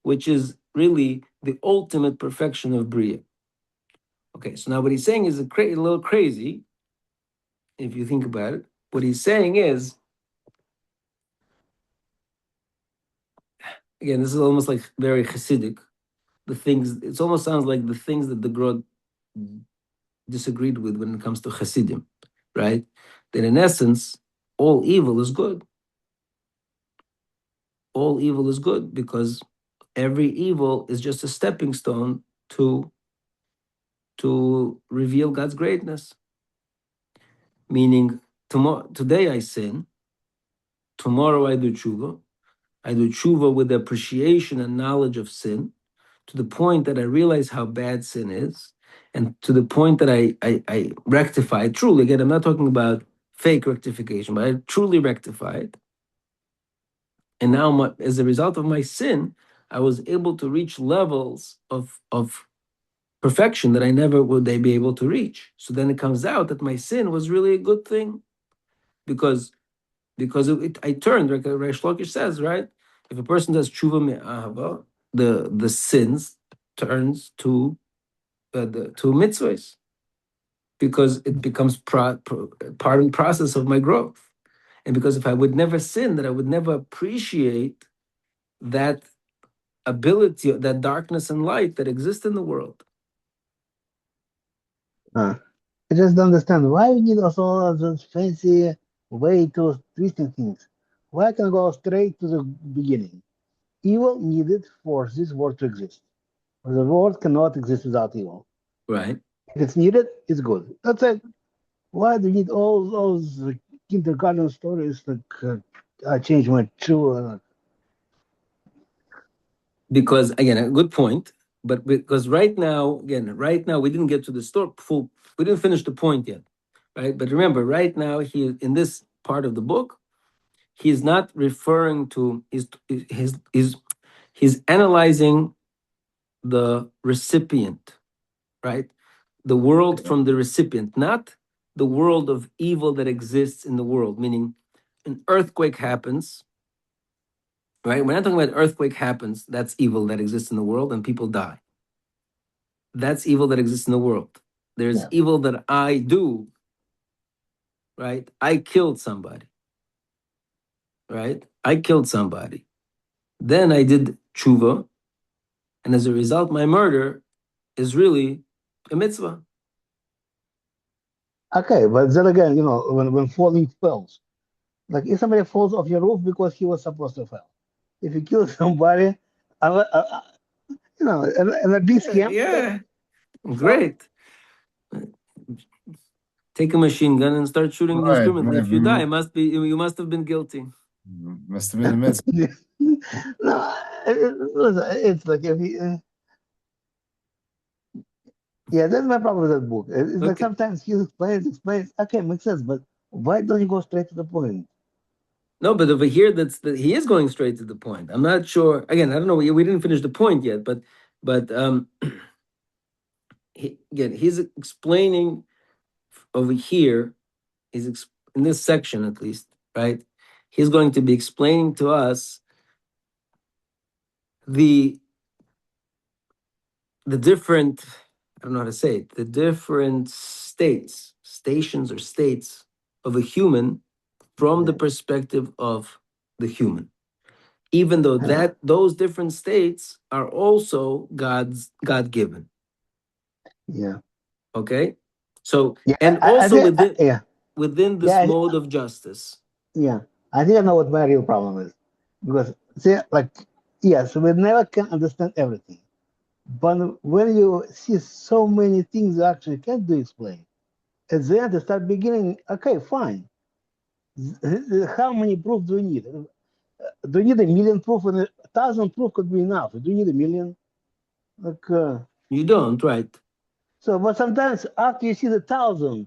which is really the ultimate perfection of Bria. Okay, so now what he's saying is a little crazy, if you think about it. what he's saying is, again, this is almost like very Hasidic. The things, it almost sounds like the things that the Grod disagreed with when it comes to Hasidim, right? That in essence, all evil is good. All evil is good because every evil is just a stepping stone to reveal God's greatness. Meaning, today I sin, tomorrow I do tshuva. I do tshuva with appreciation and knowledge of sin, to the point that I realize how bad sin is, and to the point that I rectify it truly. Again, I'm not talking about fake rectification, but I truly rectify it. And now, as a result of my sin, I was able to reach levels of perfection that I never would be able to reach. So then it comes out that my sin was really a good thing, because I turned, like Reish Lakish says, right? If a person does tshuva me'ahava, the sins turns to mitzvahs, because it becomes part and process of my growth. And because if I would never sin, that I would never appreciate that ability, that darkness and light that exist in the world. I just don't understand why we need also all of those fancy way to twisting things. Why can't go straight to the beginning? Evil needed for this world to exist. The world cannot exist without evil. Right. If it's needed, it's good. That's it. Why do you need all those kindergarten stories like I changed my true? Because again, a good point. But because right now we didn't get to the full. We didn't finish the point yet, right? But remember, right now he, in this part of the book, he's not referring to he's analyzing the recipient, right? The world from the recipient, not the world of evil that exists in the world. Meaning, an earthquake happens, right? We're not talking about earthquake happens. That's evil that exists in the world, and people die. That's evil that exists in the world. There's evil that I do, right? I killed somebody, right? I killed somebody. Then I did tshuva, and as a result, my murder is really a mitzvah. Okay, but then again, when falling fails, like if somebody falls off your roof because he was supposed to fall, if you kill somebody, and a big scam. Yeah, great. Take a machine gun and start shooting indiscriminately. If you die, you must have been guilty. Must have been a mitzvah. No, it's like if you. Yeah, that's my problem with that book. It's like sometimes he explains. Okay, makes sense, but why don't you go straight to the point? No, but over here, he is going straight to the point. I'm not sure. Again, I don't know. We didn't finish the point yet, but he's explaining over here. He's in this section at least, right? He's going to be explaining to us the different, I don't know how to say it, the different stations or states of a human from the perspective of the human. Even though those different states are also God-given. Yeah. Okay? So, and also within this mode of justice. Yeah. I think I know what my real problem is. Because, yes, we never can understand everything. But when you see so many things you actually can't do explain, at the end you start beginning, okay, fine. How many proofs do you need? Do you need a million proof? And 1,000 proof could be enough. Do you need a million? You don't, right? So, but sometimes after you see the 1,000,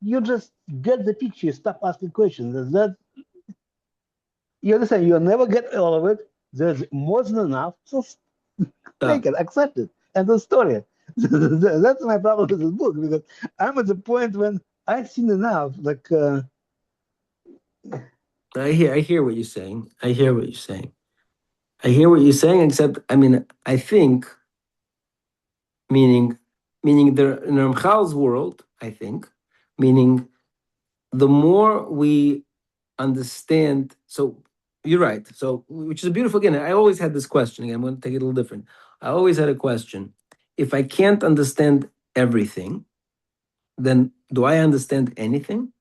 you just get the picture, stop asking questions. You understand? You'll never get all of it. There's more than enough. So take it, accept it, and the story. That's my problem with this book, because I'm at the point when I've seen enough. I hear what you're saying. I hear what you're saying. Except, I think, meaning in Ramchal's world, I think, meaning the more we understand. So you're right. So, which is beautiful. Again, I always had this question. Again, I'm going to take it a little different. I always had a question. If I can't understand everything, then do I understand anything?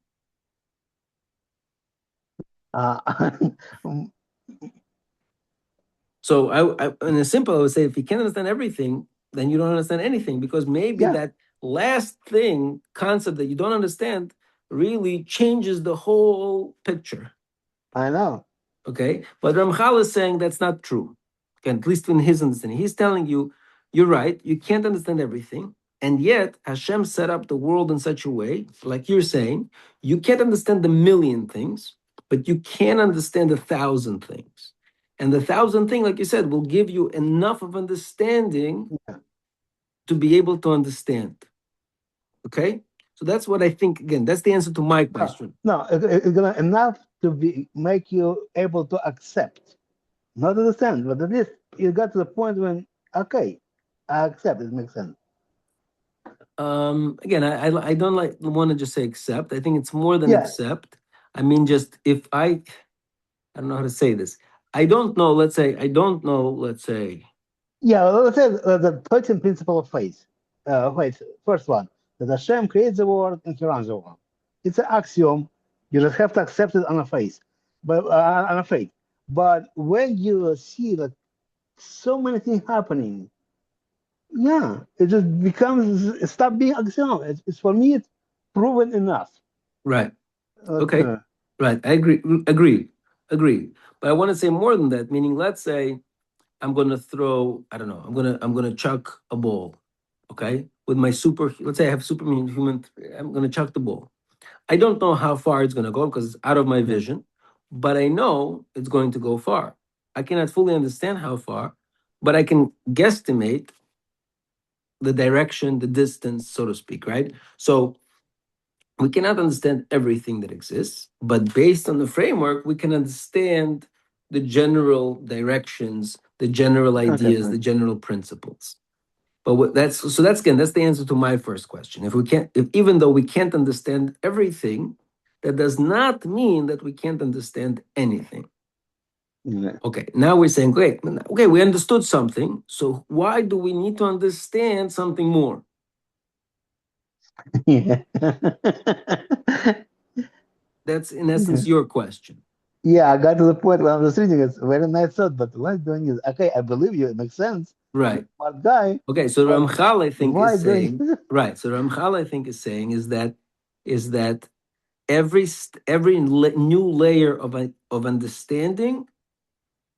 So in a simple, I would say, if you can't understand everything, then you don't understand anything, because maybe Yeah. that last thing, concept that you don't understand, really changes the whole picture. I know. Okay, but Ramchal is saying that's not true. Okay, at least in his understanding, he's telling you, you're right. You can't understand everything, and yet Hashem set up the world in such a way, like you're saying, you can't understand the million things, but you can understand 1,000 things. And the 1,000 thing, like you said, will give you enough of understanding to be able to understand. Okay? So that's what I think. Again, that's the answer to my question. No, it's gonna enough to make you able to accept, not understand, but at least you got to the point when, okay, I accept. It makes sense. Again, I don't want to just say accept. I think it's more than Yeah. accept. I mean, just if I don't know how to say this. I don't know. Let's say I don't know. Let's say Yeah, well, let's say the 13 principle of faith. Wait, first one, that Hashem creates the world and He runs the world. It's an axiom. You just have to accept it on a faith, but on a faith. But when you see like so many things happening, yeah, it just becomes it stop being axiom. It's for me, it's proven enough. right. Okay. Right. I agree. Agree. But I want to say more than that. Meaning, let's say I'm going to throw. I don't know. I'm going to chuck a ball. Okay. With my super. Let's say I have superhuman. I'm going to chuck the ball. I don't know how far it's going to go because it's out of my vision, but I know it's going to go far. I cannot fully understand how far, but I can guesstimate the direction, the distance, so to speak, right? So we cannot understand everything that exists, but based on the framework, we can understand the general directions, the general ideas, the general principles. But that's again, that's the answer to my first question. If even though we can't understand everything, that does not mean that we can't understand anything. Okay, now we're saying, great, okay, we understood something. So why do we need to understand something more? Yeah. That's in essence your question. Yeah, I got to the point where I was reading it. Very nice thought, but what I'm doing is okay. I believe you. It makes sense. Right. Smart guy. Okay, so Ramchal, I think, why is saying doing- right. So Ramchal, I think, is saying is that every new layer of understanding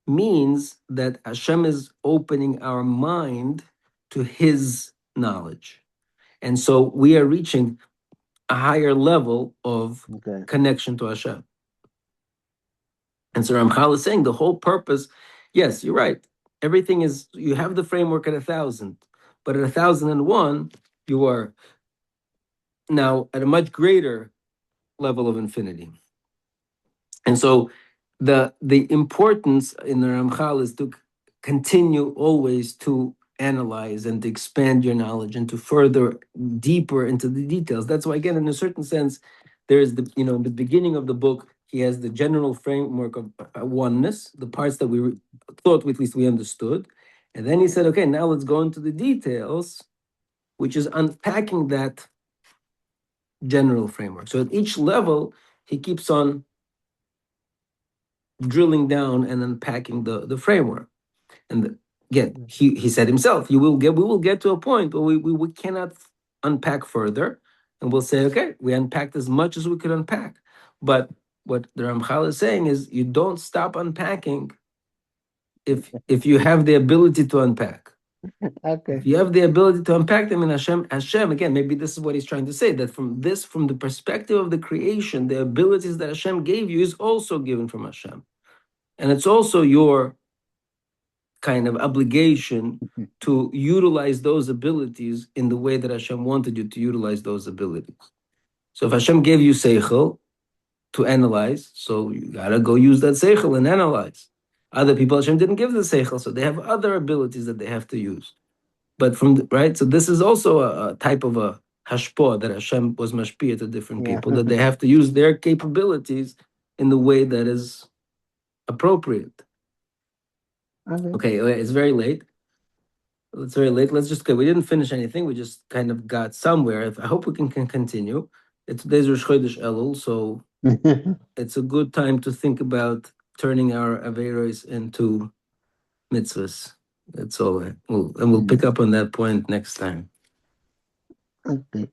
means that Hashem is opening our mind to His knowledge, and so we are reaching a higher level of connection to Hashem. And so Ramchal is saying the whole purpose. Yes, you're right. Everything is, you have the framework at 1,000, but at 1,001, you are now at a much greater level of infinity. And so the importance in the Ramchal is to continue always to analyze and to expand your knowledge and to further deeper into the details. That's why, again, in a certain sense, there's the beginning of the book, he has the general framework of oneness, the parts that we thought at least we understood. And then he said, okay, now let's go into the details, which is unpacking that general framework. So at each level, he keeps on drilling down and unpacking the framework. And again, he said himself, we will get to a point where we cannot unpack further, and we'll say, okay, we unpacked as much as we could unpack. But what the Ramchal is saying is, you don't stop unpacking if you have the ability to unpack. Okay. If you have the ability to unpack them in Hashem, again, maybe this is what he's trying to say, that from the perspective of the creation, the abilities that Hashem gave you is also given from Hashem. And it's also your kind of obligation to utilize those abilities in the way that Hashem wanted you to utilize those abilities. So if Hashem gave you seichel to analyze, so you gotta go use that seichel and analyze. Other people, Hashem didn't give the seichel, so they have other abilities that they have to use. But so this is also a type of a hashpah, that Hashem was mashpia to different Yeah. people, that they have to use their capabilities in the way that is appropriate. Okay, it's very late. It's very late. Let's just go. We didn't finish anything. We just kind of got somewhere. I hope we can continue. Today's Rosh Chodesh Elul, so it's a good time to think about turning our Averos into mitzvahs. That's all. We'll pick up on that point next time. Okay.